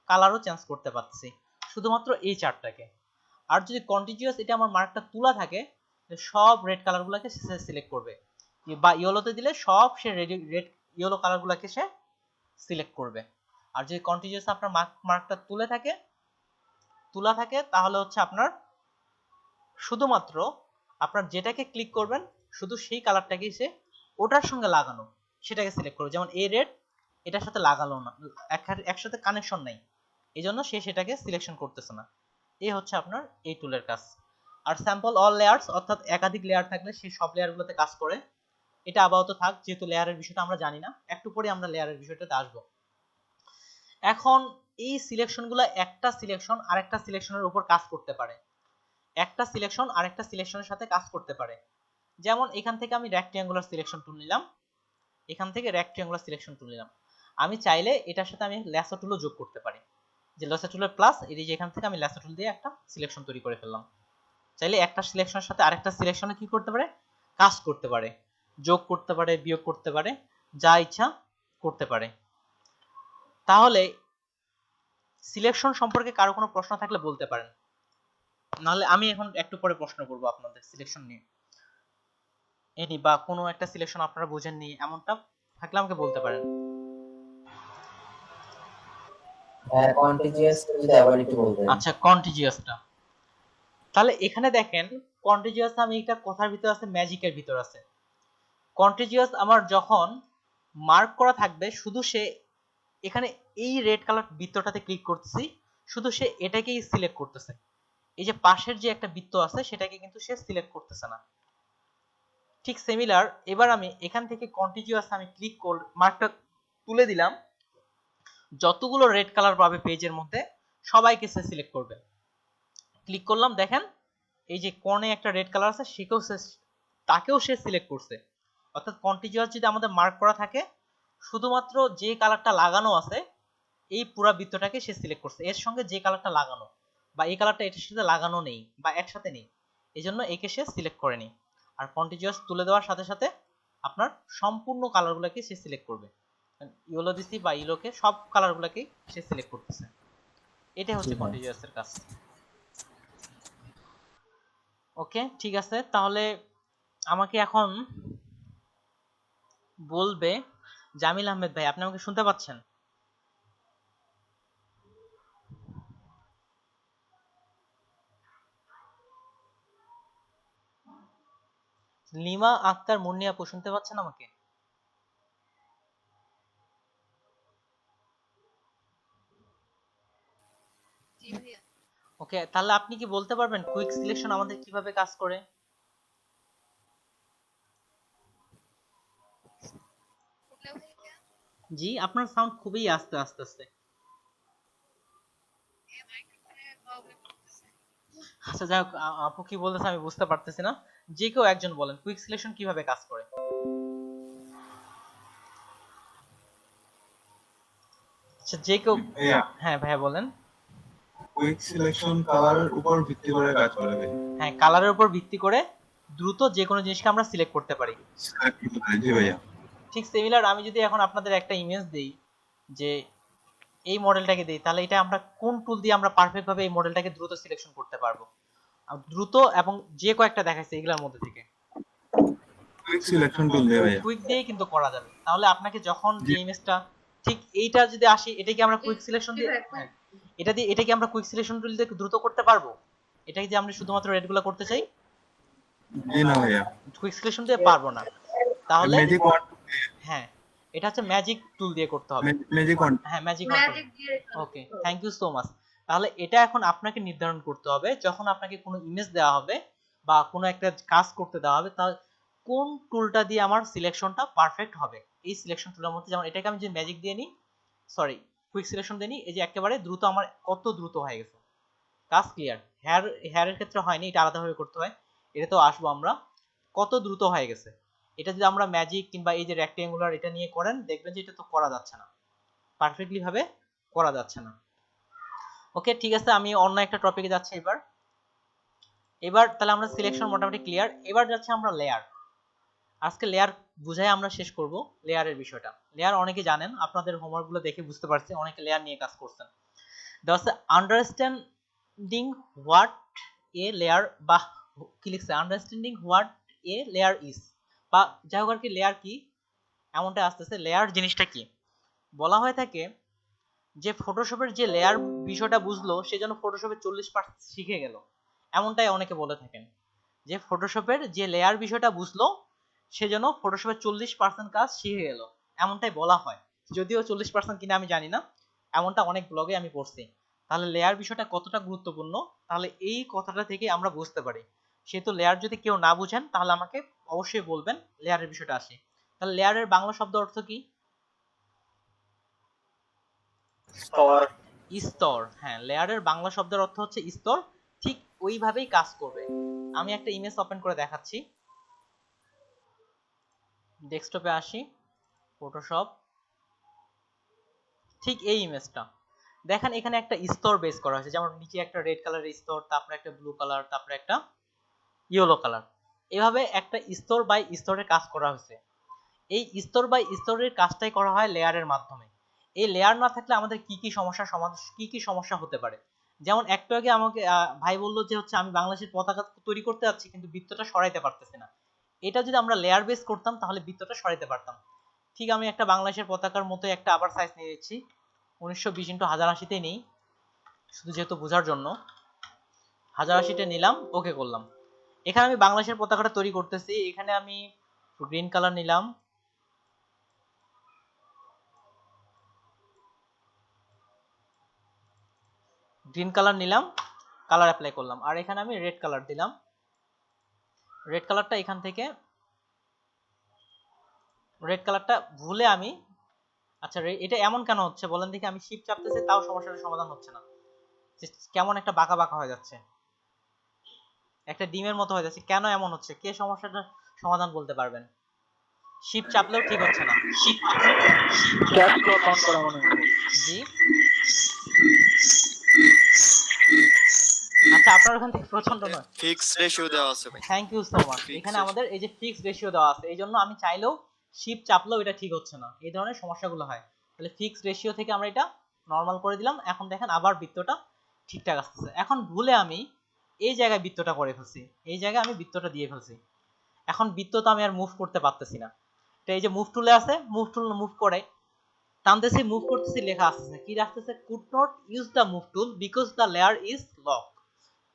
কালারও চেঞ্জ করতে পারতেছি শুধুমাত্র এই চারটাকে। আর যদি কন্টিজিউয়াস এটা আমার মার্কটা তুলা থাকে, সব রেড কালারগুলোকে সে সিলেক্ট করবে, বা ইয়েলোতে দিলে সব সে রেড ইয়েলো কালারগুলোকে সে সিলেক্ট করবে। আর যদি কন্টিজিউয়াস আপনার মার্কটা তুলা থাকে তাহলে হচ্ছে আপনার শুধুমাত্র আপনার যেটাকে ক্লিক করবেন শুধু সেই কালারটাকেই সে ওটার সঙ্গে লাগানো সেটাকে সিলেক্ট করবে। যেমন এই রেড এটার সাথে লাগালো না, একসাথে কানেকশন নাই, এই জন্য সে সেটাকে সিলেকশন করতেছে না। এই হচ্ছে আপনার এই টুলের কাজ। আর স্যাম্পল অল লেয়ার্স অর্থাৎ একাধিক লেয়ার থাকলে সে সব লেয়ারগুলোতে কাজ করে। এটা আপাতত থাক, যেহেতু লেয়ারের বিষয়টা আমরা জানি না, একটু পরে আমরা লেয়ারের বিষয়টাতে আসবো। এখন এই সিলেকশনগুলো একটা সিলেকশন আরেকটা সিলেকশনের উপর কাজ করতে পারে, একটা সিলেকশন আরেকটা সিলেকশনের সাথে কাজ করতে পারে। যেমন এখান থেকে আমি রেক্ট্যাঙ্গুলার সিলেকশন টুল নিলাম, এখান থেকে রেক্ট্যাঙ্গুলার সিলেকশন টুল নিলাম। আমি চাইলে এটার সাথে আমি ল্যাসো টুলও যোগ করতে পারি, যে ল্যাসো টুলের প্লাস এই যে এখান থেকে আমি ল্যাসো টুল দিয়ে একটা সিলেকশন তৈরি করে ফেললাম। চাইলে একটা সিলেকশনের সাথে আরেকটা সিলেকশনে কি করতে পারে, কাজ করতে পারে, যোগ করতে পারে, বিয়োগ করতে পারে, যা ইচ্ছা করতে পারে। তাহলে সিলেকশন সম্পর্কে কারো কোনো প্রশ্ন থাকলে বলতে পারেন, নাহলে আমি এখন একটু পরে প্রশ্ন করব আপনাদের সিলেকশন নিয়ে। এনি বা কোনো একটা সিলেকশন আপনারা বুঝেননি এমনটা থাকলে আমাকে বলতে পারেন। কন্টিজিউয়াস যদি আবার একটু বলতেন। আচ্ছা, কন্টিজিউয়াসটা তাহলে এখানে দেখেন, কন্টিজিউয়াস আমি এটা কথার ভিতর আছে, ম্যাজিকের ভিতর আছে। কন্টিজিউয়াস আমার যখন মার্ক করা থাকবে শুধু সে এখানে এই রেড কালার বৃত্তটাতে ক্লিক করতেছি, শুধু সে এটাকেই সিলেক্ট করতেছে। এই যে পাশের যে একটা বৃত্ত আছে সেটাকে কিন্তু সে সিলেক্ট করতেছে না। ঠিক সিমিলার, এবার আমি এখান থেকে কন্টিজিউয়াস আমি ক্লিক করে মার্কটা তুলে দিলাম, যতগুলো রেড কালার পাবে পেজের মধ্যে সবাইকে সে সিলেক্ট করবে। ক্লিক করলাম, দেখেন এই যে কোণে একটা রেড কালার আছে তাকেও সে সিলেক্ট করছে। অর্থাৎ কন্টিজিউয়াস যদি আমাদের মার্ক করা থাকে, শুধুমাত্র যে কালারটা লাগানো আছে এই পুরো বৃত্তটাকে সে সিলেক্ট করছে, এর সঙ্গে যে কালারটা লাগানো বা এই কালারটা এটার সাথে লাগানো নেই বা একসাথে নেই, এজন্য একে সে সিলেক্ট করেনি। আর কন্টিজিউয়াস তুলে দেওয়ার সাথে সাথে আপনার সম্পূর্ণ কালারগুলোকে সে সিলেক্ট করবে, ইয়েলো দিছি বা ইয়েলোকে সব কালারগুলোকে সে সিলেক্ট করতেছে। এটা হচ্ছে কন্টিজিউয়াসের কাজ। ওকে, ঠিক আছে। তাহলে আমাকে এখন বলবে জামিল আহমেদ ভাই, আপনি আমাকে শুনতে পাচ্ছেন? লিমা আক্তার মুন্নি আপু শুনতে পাচ্ছেন আমাকে? ওকে, তাহলে আপনি কি বলতে পারবেন কুইক সিলেকশন আমাদের কিভাবে কাজ করে? জি, আপনার সাউন্ড খুবই আস্তে আস্তে আস্তে। আচ্ছা যাই হোক, আপু কি বলতেছে আমি বুঝতে পারতেছি না। যে কেউ একজন বলেন কুইক সিলেকশন কিভাবে কাজ করে। আচ্ছা যে কেউ, হ্যাঁ ভাইয়া বলেন। কুইক সিলেকশন কালারের উপর ভিত্তি করে কাজ করে। হ্যাঁ, কালারের উপর ভিত্তি করে দ্রুত যে কোনো জিনিসকে আমরা সিলেক্ট করতে পারি। জি ভাইয়া। ঠিক সিমিলার, আমি যদি এখন আপনাদের একটা ইমেজ দেই, যে এই মডেলটাকে দেই, তাহলে এটা আমরা কোন টুল দিয়ে আমরা পারফেক্ট ভাবে এই মডেলটাকে দ্রুত সিলেকশন করতে পারবো? দ্রুত এবং যে কয়েকটা দেখাইছে এগুলোর মধ্যে থেকে কুইক সিলেকশন টুল দিয়ে ভাইয়া, কুইক দিয়ে কিন্তু করা যাবে। তাহলে আপনাকে যখন যে ইমেজটা ঠিক এইটা যদি আসে, এটা কি আমরা কুইক সিলেকশন দিয়ে, এটা কি আমরা কুইক সিলেকশন টুল দিয়ে দ্রুত করতে পারবো? এটাকে যে আমরা শুধুমাত্র রেডগুলো করতে চাই, জি না ভাইয়া, কুইক সিলেকশন দিয়ে পারবো না, তাহলে ম্যাজিক ওয়ান, হ্যাঁ এটা হচ্ছে ম্যাজিক টুল দিয়ে করতে হবে। Magic one. হ্যাঁ magic okay, thank you so much. তাহলে এটা এখন আপনাকে নির্ধারণ করতে হবে, যখন আপনাকে কোনো ইমেজ দেওয়া হবে বা কোনো একটা কাজ করতে দেওয়া হবে, তাহলে কোন টুলটা দিয়ে আমার সিলেকশনটা পারফেক্ট হবে। এই সিলেকশন টুলের মধ্যে যেমন এটাকে আমি যে ম্যাজিক দিয়ে নিই, সরি কুইক সিলেকশন দিয়ে নিই, এই যে একেবারে দ্রুত আমার কত দ্রুত হয়ে গেছে, কাজ ক্লিয়ার। হেয়ারের ক্ষেত্রে হয়নি, এটা আলাদাভাবে করতে হয়, এটা তো আসবো আমরা। কত দ্রুত হয়ে গেছে, এটা যদি আমরা ম্যাজিক কিংবা এই যে রেক্টেঙ্গুলার এটা নিয়ে করেন, দেখবেন যে এটা তো করা যাচ্ছে না, পারফেক্টলি ভাবে করা যাচ্ছে না। ওকে ঠিক আছে, আমি অন্য একটা টপিকে যাচ্ছি এবার তাহলে আমরা সিলেকশন মোটামুটি ক্লিয়ার। এবার যাচ্ছে আমরা লেয়ার। আজকে লেয়ার বুঝাই আমরা শেষ করব লেয়ারের বিষয়টা। লেয়ার অনেকে জানেন, আপনাদের হোমওয়ার্ক গুলো দেখে বুঝতে পারছি অনেকে লেয়ার নিয়ে কাজ করছেন। দেওয়া আছে আন্ডারস্ট্যান্ডিং হোয়াট এ লেয়ার, বা কি লিখছে, understanding what a layer is, বা যাই হোক আর কি লেয়ার কি এমনটা আসতেছে। লেয়ার জিনিসটা কি বলা হয়ে থাকে যে ফটোশপের যে লেয়ার বিষয়টা বুঝলো সে যেন ফটোশপের 40% শিখে গেল, এমনটাই অনেকে বলে থাকেন যে ফটোশপের যে লেয়ার বিষয়টা বুঝলো সে যেন ফটোশপের 40% কাজ শিখে গেল, এমনটাই বলা হয়। যদিও 40% কিনা আমি জানি না, এমনটা অনেক ব্লগে আমি পড়ছি। তাহলে লেয়ার বিষয়টা কতটা গুরুত্বপূর্ণ, তাহলে এই কথাটা থেকে আমরা বুঝতে পারি। সেহেতু লেয়ার যদি কেউ না বুঝেন তাহলে আমাকে অবশ্যই বলবেন লেয়ারের বিষয়টা আসে। তাহলে লেয়ারের বাংলা শব্দ অর্থ কি? স্তর। হ্যাঁ, লেয়ারের বাংলা শব্দের অর্থ হচ্ছে স্তর, ঠিক ওইভাবেই কাজ করবে। আমি একটা ইমেজ ওপেন করে দেখাচ্ছি, ডেস্কটপে আসি, ফটোশপ, ঠিক এই ইমেজটা দেখেন, এখানে একটা স্তর বেস করা হয়েছে, যেমন নিচে একটা রেড কালারের স্তর, তারপরে একটা ব্লু কালার, তারপরে একটা ইয়েলো কালার, এভাবে একটা স্তর বাই স্তরের কাজ করা হয়েছে। এই স্তর বাই স্তরের কাজটাই করা হয় লেয়ারের মাধ্যমে। এই লেয়ার না থাকলে আমাদের কি কি সমস্যা হতে পারে। যেমন একটু আগে আমাকে ভাই বললো যে হচ্ছে আমি বাংলাদেশের পতাকা তৈরি করতে যাচ্ছি কিন্তু বৃত্তটা সরাইতে পারতেছি না। এটা যদি আমরা লেয়ার বেস করতাম তাহলে বৃত্তটা সরাইতে পারতাম। ঠিক আমি একটা বাংলাদেশের পতাকার মতো একটা আবার সাইজ নিয়ে নিচ্ছি, 1920x1080 নেই, শুধু যেহেতু বোঝার জন্য 1080 নিলাম, ওকে করলাম। এখানে আমি বাংলাদেশের পতাকাটা তৈরি করতেছি, এখানে আমি গ্রিন কালার নিলাম, গ্রিন কালার নিলাম, কালার অ্যাপ্লাই করলাম, আর এখানে আমি রেড কালার দিলাম। রেড কালারটা এখান থেকে, রেড কালারটা ভুলে আমি, আচ্ছা এটা এমন কেন হচ্ছে বলেন দেখি, আমি শিফট চাপতেছি তাও সমস্যাটার সমাধান হচ্ছে না, কেমন একটা বাঁকা বাঁকা হয়ে যাচ্ছে, একটা ডিমের মতো হয়ে যাচ্ছে, কেন এমন হচ্ছে, কে সমস্যাটার সমাধান বলতে পারবেন? শিফট চাপলেও ঠিক হচ্ছে না। ক্যাপস লক অন করা মনে হয়। জি আচ্ছা, আপনার ওখান থেকে প্রচন্ড নয়, ফিক্স রেশিও দেওয়া আছে ভাই। Thank you so much. এখানে আমাদের এই যে ফিক্স রেশিও দেওয়া আছে, এই জন্য আমি চাইলেও শিফট চাপলেও এটা ঠিক হচ্ছে না, এই ধরনের সমস্যাগুলো হয়। তাহলে ফিক্স রেশিও থেকে আমরা এটা নরমাল করে দিলাম, এখন দেখেন আবার বৃত্তটা ঠিকঠাক আসতেছে। এখন ভুলে আমি এই জায়গায় বৃত্তটা করে ফেলছি, এই জায়গায় আমি বৃত্তটা দিয়ে ফেলছি, এখন বৃত্ত তো আমি আর মুভ করতে পারতেছি না। তো এই যে মুভ টুলে আছে, মুভ টুল মুভ করে টানতেছি, মুভ করতেছি, লেখা আসতেছে কি আসতেছে, could not use the move tool because the layer is lock.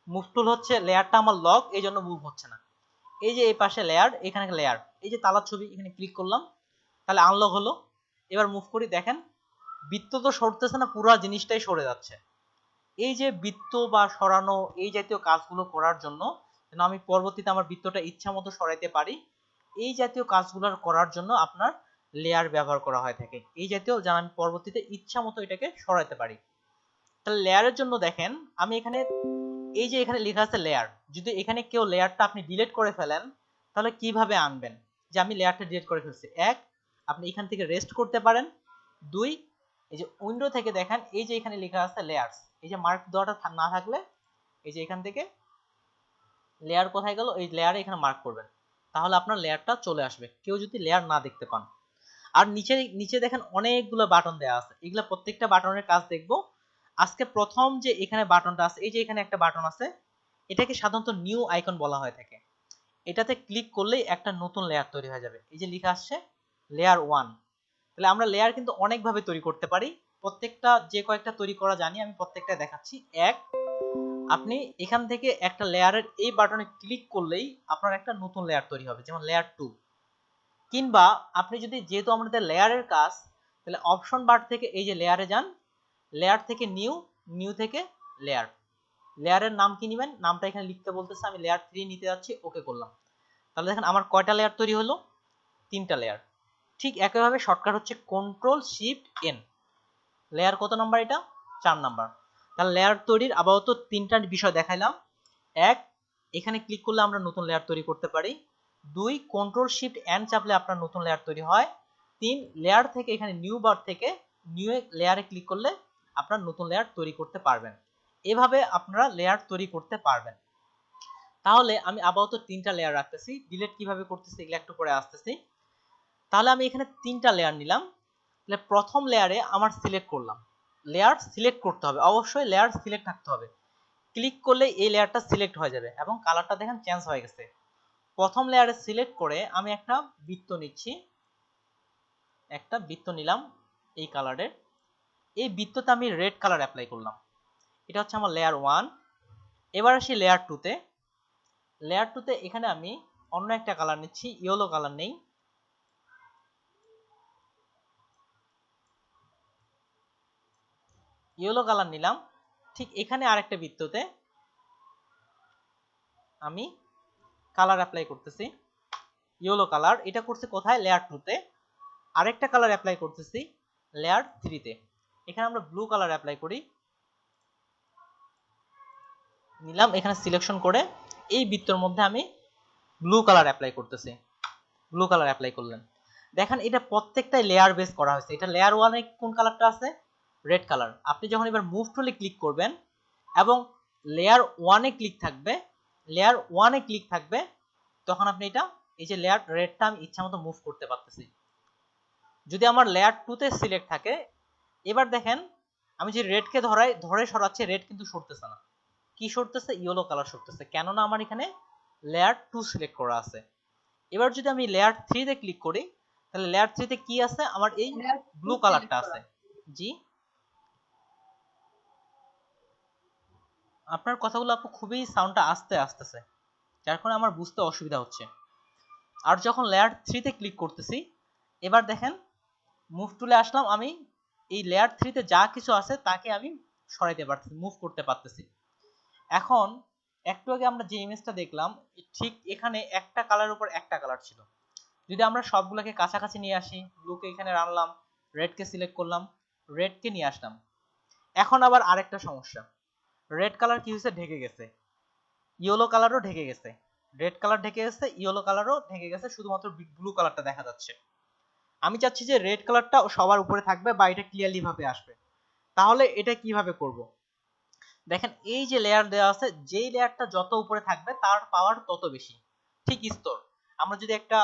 Move tool হচ্ছে লেয়ারটা আমার লক, এই জন্য মুভ হচ্ছে না। এই যে এই পাশে লেয়ার, এখানে লেয়ার, এই যে তালার ছবি, এখানে ক্লিক করলাম, তাহলে আনলক হলো। এবার মুভ করি, দেখেন বৃত্ত তো সরতেছে না, পুরো জিনিসটাই সরে যাচ্ছে। এই যে বৃত্ত বা সরানো এই জাতীয় কাজগুলো করার জন্য, যেন আমি পরবর্তীতে আমার বৃত্তটা ইচ্ছা মতো সরাইতে পারি, এই জাতীয় কাজগুলো করার জন্য আপনার লেয়ার ব্যবহার করা হয়ে থাকে, এই জাতীয় যেন আমি পরবর্তীতে ইচ্ছা মতো এটাকে সরাইতে পারি। তাহলে লেয়ারের জন্য দেখেন আমি এখানে, এই যে এখানে লেখা আছে লেয়ার, যদি এখানে কেউ লেয়ারটা আপনি ডিলিট করে ফেলেন তাহলে কিভাবে আনবেন, যে আমি লেয়ারটা ডিলিট করে ফেলছি, এক আপনি এখান থেকে রেস্ট করতে পারেন, দুই এই যে উইন্ডো থেকে দেখেন এই যে এখানে লেখা আছে লেয়ারস, এই যে মার্ক দেওয়াটা না থাকলে এই যে এখান থেকে লেয়ার কোথায় গেল, এই লেয়ারে এখানে মার্ক করবেন, তাহলে আপনার লেয়ারটা চলে আসবে কেউ যদি লেয়ার না দেখতে পান। আর নিচে নিচে দেখেন অনেকগুলো বাটন দেওয়া আছে, এগুলো প্রত্যেকটা বাটনের কাজ দেখবো আজকে। প্রথম যে এখানে বাটনটা আছে, এই যে এখানে একটা বাটন আছে, এটাকে সাধারণত নিউ আইকন বলা হয়ে থাকে, এটাতে ক্লিক করলেই একটা নতুন লেয়ার তৈরি হয়ে যাবে, এই যে লেখা আসছে লেয়ার 1। তাহলে আমরা লেয়ার কিন্তু অনেক ভাবে তৈরি করতে পারি, প্রত্যেকটা যে কয়েকটা তৈরি করা জানি আমি প্রত্যেকটা দেখাচ্ছি। এক, আপনি এখান থেকে একটা লেয়ারের এই বাটনে ক্লিক করলেই আপনার একটা নতুন লেয়ার তৈরি হবে, যেমন লেয়ার 2। কিংবা আপনি যদি, যেহেতু আমাদের লেয়ারের কাজ, তাহলে অপশন বার থেকে এই যে লেয়ারে যান, লেয়ার থেকে নিউ, নিউ থেকে লেয়ার। লেয়ারের নাম কি নেবেন, নামটা এখানে লিখতে বলতেছে, আমি লেয়ার 3 নিতে যাচ্ছি, ওকে করলাম। তাহলে দেখেন আমার কয়টা লেয়ার তৈরি হলো, 3টা লেয়ার। ঠিক একইভাবে শর্টকাট হচ্ছে কন্ট্রোল শিফট এন। লেয়ার কত নাম্বার, এটা 4 নাম্বার। তাহলে লেয়ার তৈরির আপাতত 3টা বিষয় দেখাইলাম। 1, এখানে ক্লিক করলে আমরা নতুন লেয়ার তৈরি করতে পারি। 2, কন্ট্রোল শিফট এন চাপলে আপনার নতুন লেয়ার তৈরি হয়। 3, লেয়ার থেকে এখানে নিউ বার থেকে নিউ লেয়ারে ক্লিক করলে আপনার নতুন লেয়ার তৈরি করতে পারবেন। এভাবে আপনারা লেয়ার তৈরি করতে পারবেন। তাহলে আমি আপাতত 3টা লেয়ার রাখতেছি, ডিলিট কিভাবে করতেছি এগুলো একটু পরে আসতেছি। তাহলে আমি এখানে 3টা লেয়ার নিলাম। তাহলে প্রথম লেয়ারে আমার সিলেক্ট করলাম, লেয়ার সিলেক্ট করতে হবে, অবশ্যই লেয়ার সিলেক্ট থাকতে হবে। ক্লিক করলে এই লেয়ারটা সিলেক্ট হয়ে যাবে এবং কালারটা দেখেন চেঞ্জ হয়ে গেছে। প্রথম লেয়ারে সিলেক্ট করে আমি একটা বৃত্ত নিচ্ছি, একটা বৃত্ত নিলাম এই কালারের। এই বৃত্ততে আমি রেড কালার অ্যাপ্লাই করলাম, এটা হচ্ছে আমার লেয়ার 1। এবার আসি লেয়ার 2তে। লেয়ার 2তে এখানে আমি অন্য একটা কালার নিচ্ছি, ইয়েলো কালার নেই। ইয়েলো কালার নিলাম। ঠিক এখানে আরেকটা বৃত্ততে আমি কালার অ্যাপ্লাই করতেছি, ইয়েলো কালার। এটা করছে কোথায়, লেয়ার 2তে। আরেকটা কালার অ্যাপ্লাই করতেছি লেয়ার 3তে। এখানে আমরা ব্লু কালার অ্যাপ্লাই করি, নিলাম এখানে সিলেকশন করে এই বৃত্তের মধ্যে আমি ব্লু কালার অ্যাপ্লাই করতেছি। ব্লু কালার অ্যাপ্লাই করলেন, দেখেন এটা প্রত্যেকটাই লেয়ার বেস করা হয়েছে। এটা লেয়ার 1-এ কোন কালারটা আছে, রেড কালার। আপনি যখন এবার মুভ টুলে ক্লিক করবেন এবং লেয়ার 1-এ ক্লিক থাকবে, লেয়ার 1-এ ক্লিক থাকবে, তখন আপনি এটা, এই যে লেয়ার রেডটা আমি ইচ্ছা মতো মুভ করতে পারতেছি। যদি আমার লেয়ার 2-তে সিলেক্ট থাকে, এবার দেখেন আমি যে রেডকে ধরে সরাচ্ছি, রেড কিন্তু সরতেছে না। কি সরতেছে, ইয়েলো কালার সরতেছে, কেননা আমার এখানে লেয়ার 2 সিলেক্ট করা আছে। এবার যদি আমি লেয়ার 3-তে ক্লিক করি, তাহলে লেয়ার 3-তে কি আছে, আমার এই ব্লু কালারটা আছে। জি, আপনার কথাগুলো আপু খুবই সাউন্ডটা আস্তে আসতেছে, যার কারণে আমার বুঝতে অসুবিধা হচ্ছে। আর যখন লেয়ার 3-তে ক্লিক করতেছি, এবার দেখেন মুভ টুলে আসলাম, আমি এই লেয়ার 3-তে যা কিছু আছে তাকে আমি সরাইতে পারতেছি, মুভ করতে পারতেছি। এখন একটু আগে আমরা যে ইমেজটা দেখলাম, ঠিক এখানে একটা কালার উপর একটা কালার ছিল। যদি আমরা সবগুলোকে কাছাকাছি নিয়ে আসি, ব্লুকে এখানে আনলাম, রেডকে সিলেক্ট করলাম, রেডকে নিয়ে আসলাম। এখন আবার আরেকটা সমস্যা, রেড কালার কি হয়েছে, ঢেকে গেছে। ইয়েলো কালারও ঢেকে গেছে, রেড কালার ঢেকে গেছে, ইয়েলো কালারও ঢেকে গেছে, শুধুমাত্র ব্লু কালারটা দেখা যাচ্ছে। আমি চাচ্ছি যে রেড কালারটা সবার উপরে থাকবে বা এটা ক্লিয়ারলি ভাবে আসবে। তাহলে এটা কিভাবে করব, দেখেন এই যে লেয়ার দেওয়া আছে, যেই লেয়ারটা যত উপরে থাকবে তার পাওয়ার তত বেশি। ঠিক স্তর, আমরা যদি একটা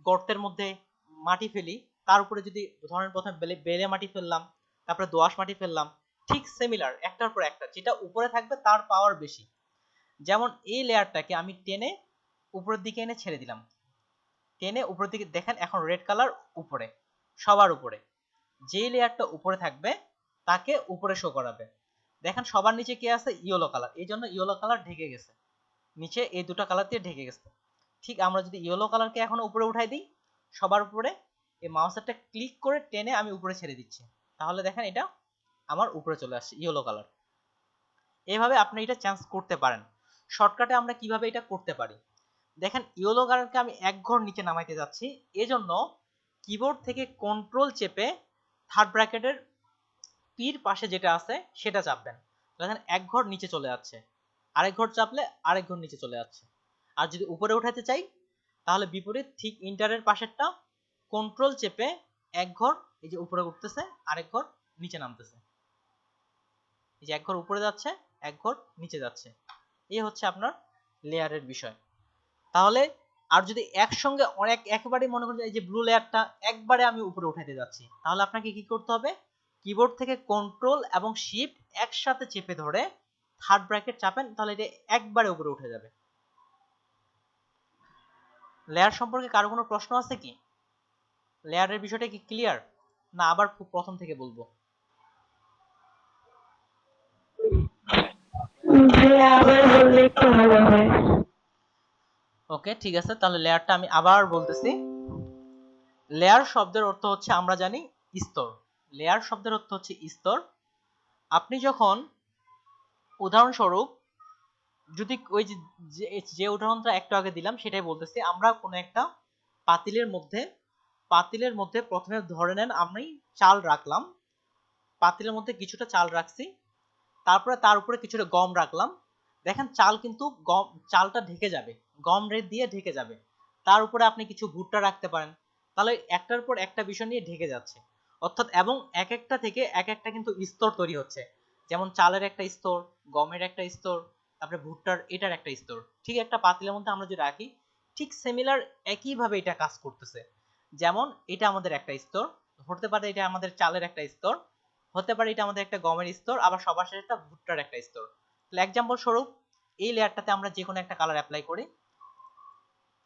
গর্তের মধ্যে মাটি ফেলি, তার উপরে যদি ধরেন প্রথমে বেলে মাটি ফেললাম, তারপরে দোআঁশ মাটি ফেললাম, ঠিক সিমিলার একটার পর একটা, যেটা উপরে থাকবে তার পাওয়ার বেশি। যেমন এই লেয়ারটাকে আমি টেনে উপরের দিকে এনে ছেড়ে দিলাম, টেনে উপরের দিকে, দেখেন এখন রেড কালার উপরে, সবার উপরে। যেই লেয়ারটা উপরে থাকবে তাকে উপরে শো করাবে। দেখেন সবার নিচে কি আছে, ইয়েলো কালার, এই জন্য ইয়েলো কালার ঢেকে গেছে, নিচে এই দুটো কালার দিয়ে ঢেকে গেছে। ঠিক আমরা যদি ইয়েলো কালারকে এখন উপরে উঠাই দিই, সবার উপরে, এই মাউসেরটা ক্লিক করে টেনে আমি উপরে ছেড়ে দিচ্ছি, তাহলে দেখেন এটা আমার উপরে চলে আসছে ইয়েলো কালার। এইভাবে আপনি এটা চেঞ্জ করতে পারেন। শর্টকাটে আমরা কিভাবে এটা করতে পারি, দেখেন ইয়েলো কালারকে আমি এক ঘর নিচে নামাইতে যাচ্ছি, এজন্য কিবোর্ড থেকে কন্ট্রোল চেপে থার্ড ব্র্যাকেটের পির পাশে যেটা আছে সেটা চাপবেন, দেখেন এক ঘর নিচে চলে যাচ্ছে, আরেক ঘর চাপলে আরেক ঘর নিচে চলে যাচ্ছে। আর যদি উপরে উঠাতে চাই তাহলে বিপরীত, ঠিক ইন্টারের পাশেরটা কন্ট্রোল চেপে এক ঘর, এই যে উপরে উঠতেছে, আরেক ঘর নিচে নামতেছে, এই যে এক ঘর উপরে যাচ্ছে, এক ঘর নিচে যাচ্ছে। এই হচ্ছে আপনার লেয়ারের বিষয়। তাহলে আর যদি একসঙ্গে একবারে মনে করেন এই যে ব্লু লেয়ারটা একবারে আমি উপরে উঠাতে যাচ্ছি, তাহলে আপনাকে কি করতে হবে, কিবোর্ড থেকে কন্ট্রোল এবং শিফট একসাথে চেপে ধরে থার্ড ব্র্যাকেট চাপেন, তাহলে এটা একবারে উপরে উঠে যাবে। লেয়ার সম্পর্কে কারো কোনো প্রশ্ন আছে কি, লেয়ারের বিষয়টা কি ক্লিয়ার, না আবার প্রথম থেকে বলবো? ওকে, ঠিক আছে, তাহলে লেয়ারটা আমি আবার বলতেছি। লেয়ার শব্দের অর্থ হচ্ছে আমরা জানি স্তর। লেয়ার শব্দের অর্থ হচ্ছে স্তর। আপনি যখন উদাহরণস্বরূপ যদি ওই যে উদাহরণটা একটু আগে দিলাম সেটাই বলতেছি, আমরা কোনো একটা পাতিলের মধ্যে প্রথমে ধরে নেন আমি চাল রাখলাম, পাতিলের মধ্যে কিছুটা চাল রাখছি, তারপরে তার উপরে কিছুটা গম রাখলাম। দেখেন চাল কিন্তু চালটা ঢেকে যাবে, গম দিয়ে ঢেকে যাবে। তার উপরে আপনি কিছু ভুট্টা রাখতে পারেন, তাহলে একটার পর একটা বিষয় নিয়ে ঢেকে যাচ্ছে। অর্থাৎ এবং এক একটা থেকে এক একটা কিন্তু স্তর তৈরি হচ্ছে। যেমন চালের একটা স্তর, গমের একটা স্তর, তারপরে ভুট্টার এটার একটা স্তর। ঠিক একটা পাতিলের মধ্যে আমরা যদি রাখি, ঠিক সিমিলার একইভাবে এটা কাজ করতেছে। যেমন এটা আমাদের একটা স্তর হতে পারে, এটা আমাদের চালের একটা স্তর হতে পারে, এটা আমাদের একটা গমের স্তর, আবার সবার শেষে একটা ভুট্টার একটা স্তর। তাহলে এক্সাম্পল স্বরূপ এই লেয়ারটাতে আমরা যে কোনো একটা কালার অ্যাপ্লাই করি।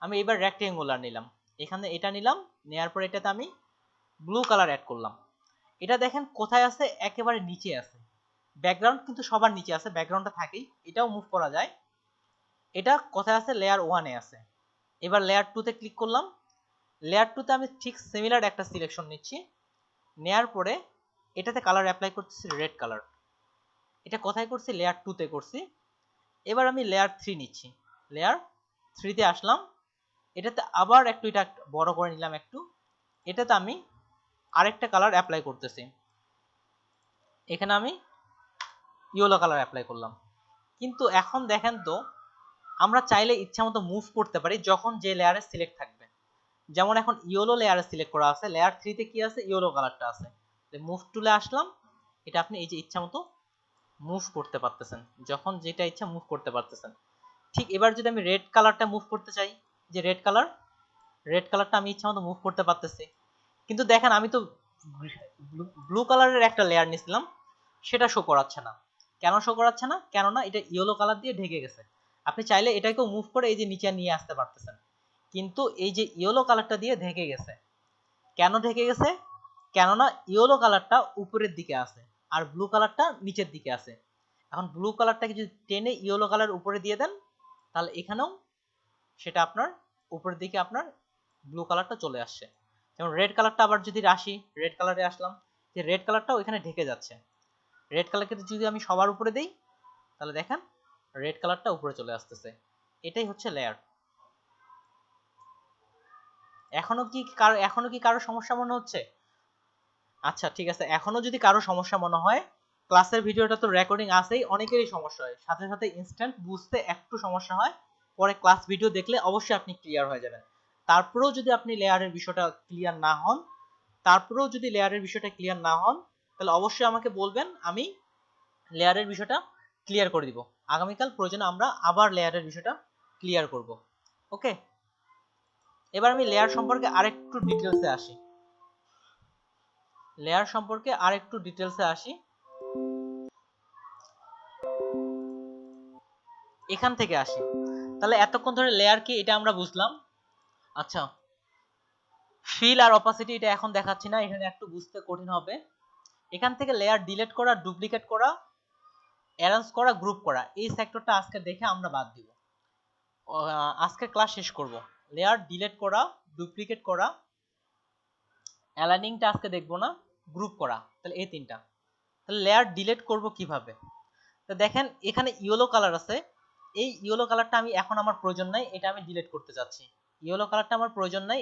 আমি এবার রেক্টেঙ্গুলার নিলাম, এখানে এটা নিলাম, নেয়ার পর এটাতে আমি ব্লু কালার অ্যাড করলাম। এটা দেখেন কোথায় আছে, একেবারে নিচে আছে। ব্যাকগ্রাউন্ড কিন্তু সবার নিচে আছে, ব্যাকগ্রাউন্ডটা থাকেই, এটাও মুভ করা যায়। এটা কোথায় আছে, লেয়ার 1 এ আছে। এবার লেয়ার 2 তে ক্লিক করলাম। লেয়ার 2 তে আমি ঠিক সিমিলার একটা সিলেকশন নিচ্ছি, নেয়ার পরে এটাতে কালার অ্যাপ্লাই করতেছি রেড কালার। এটা কোথায় করছি, লেয়ার 2 তে করছি। এবার আমি লেয়ার 3 নিচ্ছি, লেয়ার 3 তে আসলাম, এটাতে আবার একটু এটা বড় করে নিলাম একটু, এটাতে আমি আরেকটা কালার অ্যাপ্লাই করতেছি। এখানে আমি ইয়েলো কালার অ্যাপ্লাই করলাম। কিন্তু এখন দেখেন তো, আমরা চাইলে ইচ্ছামতো মুভ করতে পারি যখন যে লেয়ারে সিলেক্ট থাকবে। যেমন এখন ইয়েলো লেয়ারে সিলেক্ট করা আছে, লেয়ার 3 তে কি আছে, ইয়েলো কালারটা আছে। মুভ টুলে আসলাম, এটা আপনি এই যে ইচ্ছামতো মুভ করতে পারতেছেন, যখন যেটা ইচ্ছা মুভ করতে পারতেছেন। ঠিক এবার যদি আমি রেড কালারটা মুভ করতে চাই, যে রেড কালারটা আমি ইচ্ছামতো মুভ করতে পারতেছি। কিন্তু দেখেন আমি তো ব্লু কালারের একটা লেয়ার নিছিলাম, সেটা শো করাচ্ছে না। কেন শো করাচ্ছে না, কেননা এটা ইয়েলো কালার দিয়ে ঢেকে গেছে। আপনি চাইলে এটাকেও মুভ করে এই যে নিচে নিয়ে আসতে পারতেছেন, কিন্তু এই যে ইয়েলো কালারটা দিয়ে ঢেকে গেছে। কেন ঢেকে গেছে, কেননা ইয়েলো কালারটা উপরের দিকে আছে আর ব্লু কালারটা নিচের দিকে আছে। এখন ব্লু কালারটাকে যদি টেনে ইয়েলো কালার উপরে দিয়ে দেন, তাহলে এখানেও সেটা আপনার উপরের দিকে আপনার ব্লু কালারটা চলে আসছে। যেমন রেড কালারটা আবার যদি আসি, রেড কালারে আসলাম, যে রেড কালারটাও এখানে ঢেকে যাচ্ছে। রেড কালারকে যদি আমি সবার উপরে দেই, তাহলে দেখেন রেড কালারটা উপরে চলে আসতেছে। এটাই হচ্ছে লেয়ার। এখনো কি কারো সমস্যা মনে হচ্ছে? আচ্ছা ঠিক আছে, এখনো যদি কারো সমস্যা মনে হয়, ক্লাসের ভিডিওটা তো রেকর্ডিং আছেই, অনেকেরই সমস্যা হয়, সাথে সাথে ইনস্ট্যান্ট বুঝতে একটু সমস্যা হয়, পরে ক্লাস ভিডিও দেখলে অবশ্যই আপনি ক্লিয়ার হয়ে যাবেন। তারপরেও যদি আপনি লেয়ারের বিষয়টা ক্লিয়ার না হন, তাহলে অবশ্যই আমাকে বলবেন, আমি লেয়ারের বিষয়টা ক্লিয়ার করে দিব। আগামীকাল প্রয়োজনে আমরা আবার লেয়ারের বিষয়টা ক্লিয়ার করব। ওকে, এবার আমি লেয়ার সম্পর্কে আরেকটু ডিটেলসে আসি। এখান থেকে আসি। তাহলে এতক্ষণ ধরে লেয়ার কি এটা আমরা বুঝলাম। আচ্ছা, ফিল আর অপাসিটি এটা এখন দেখাচ্ছি না, এখানে একটু বুঝতে কঠিন হবে। এখান থেকে লেয়ার ডিলিট করা, ডুপ্লিকেট করা, অ্যারেঞ্জ করা, গ্রুপ করা, এই সেক্টরটা আজকে দেখে আমরা বাদ দিব। আজকে ক্লাস শেষ করব। লেয়ার ডিলিট করা, ডুপ্লিকেট করা, অ্যালাইনিংটা আজকে দেখব না, গ্রুপ করা, তাহলে এই তিনটা। তাহলে লেয়ার ডিলিট করব কিভাবে? তো দেখেন এখানে ইয়েলো কালার আছে, এই ইয়েলো কালারটা আমি এখন আমার প্রয়োজন নাই, এটা আমি ডিলিট করতে যাচ্ছি। ইয়েলো কালারটা আমার প্রয়োজন নাই,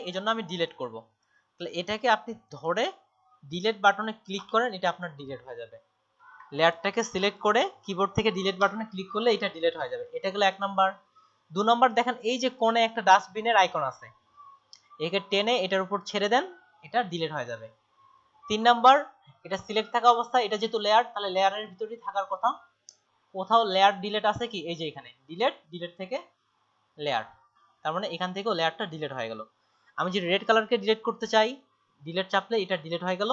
এজন্য আমি ডিলিট করব। তাহলে এটাকে আপনি ধরে ডিলিট বাটনে ক্লিক করেন, এটা আপনার ডিলিট হয়ে যাবে। লেয়ারটাকে সিলেক্ট করে কিবোর্ড থেকে ডিলিট বাটনে ক্লিক করলে এটা ডিলিট হয়ে যাবে। এটা গেল 1 নাম্বার। 2 নাম্বার দেখেন এই যে কোণে একটা ডাস্টবিনের আইকন আছে, একে টেনে এটার উপর ছেড়ে দেন, এটা ডিলিট হয়ে যাবে। 3 নাম্বার, এটা সিলেক্ট থাকা অবস্থায়, এটা যেহেতু লেয়ার, তাহলে লেয়ারের ভিতরেই থাকার কথা। কোথাও লেয়ার ডিলিট আছে কি, এই যে এখানে ডিলিট থেকে লেয়ার, তার মানে এখান থেকেও লেয়ারটা ডিলিট হয়ে গেল। আমি যদি রেড কালারকে ডিলিট করতে চাই, ডিলিট চাপলে এটা ডিলিট হয়ে গেল।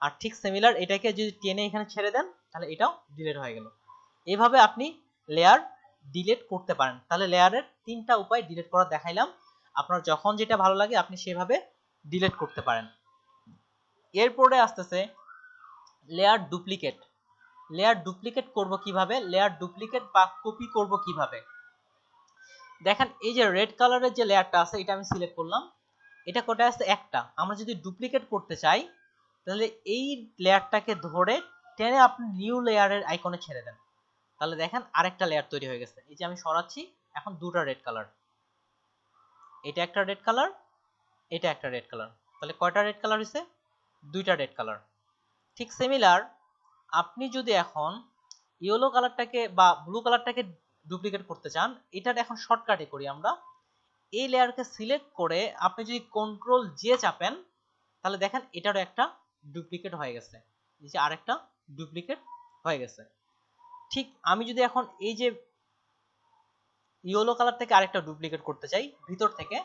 আর ঠিক সিমিলার এটাকে যদি টেনে এখানে ছেড়ে দেন, তাহলে এটাও ডিলিট হয়ে গেল। এইভাবে আপনি লেয়ার ডিলিট করতে পারেন। তাহলে লেয়ারের 3টা উপায় ডিলিট করা দেখাইলাম, আপনার যখন যেটা ভালো লাগে আপনি সেভাবে ডিলিট করতে পারেন। এরপরে আসতেছে লেয়ার ডুপ্লিকেট। লেয়ার ডুপ্লিকেট করব কিভাবে, লেয়ার ডুপ্লিকেট বা কপি করব কিভাবে। দেখেন এই যে রেড কালারের যে লেয়ারটা আছে এটা আমি সিলেক্ট করলাম, এটা কোথায় আছে একটা। আমরা যদি ডুপ্লিকেট করতে চাই তাহলে এই লেয়ারটাকে ধরে টেনে আপনি নিউ লেয়ারের আইকনে ছেড়ে দেন, তাহলে দেখেন আরেকটা লেয়ার তৈরি হয়ে গেছে। এই যে আমি সরাচ্ছি, এখন দুটো রেড কালার, এটা একটা রেড কালার, এটা একটা রেড কালার, তাহলে কয়টা রেড কালার হয়েছে, দুইটা রেড কালার। ঠিক সিমিলার আপনি যদি এখন ইয়েলো কালারটাকে বা ব্লু কালারটাকে ডুপ্লিকেট করতে চান, এটার এখন শর্টকাটে করি আমরা। এই লেয়ারকে সিলেক্ট করে আপনি যদি কন্ট্রোল জে চাপেন তাহলে দেখেন এটারও একটা ডুপ্লিকেট হয়ে গেছে, এই যে আরেকটা ডুপ্লিকেট হয়ে গেছে। ঠিক আমি যদি এখন এই যে ইয়েলো কালার থেকে আরেকটা ডুপ্লিকেট করতে চাই ভিতর থেকে,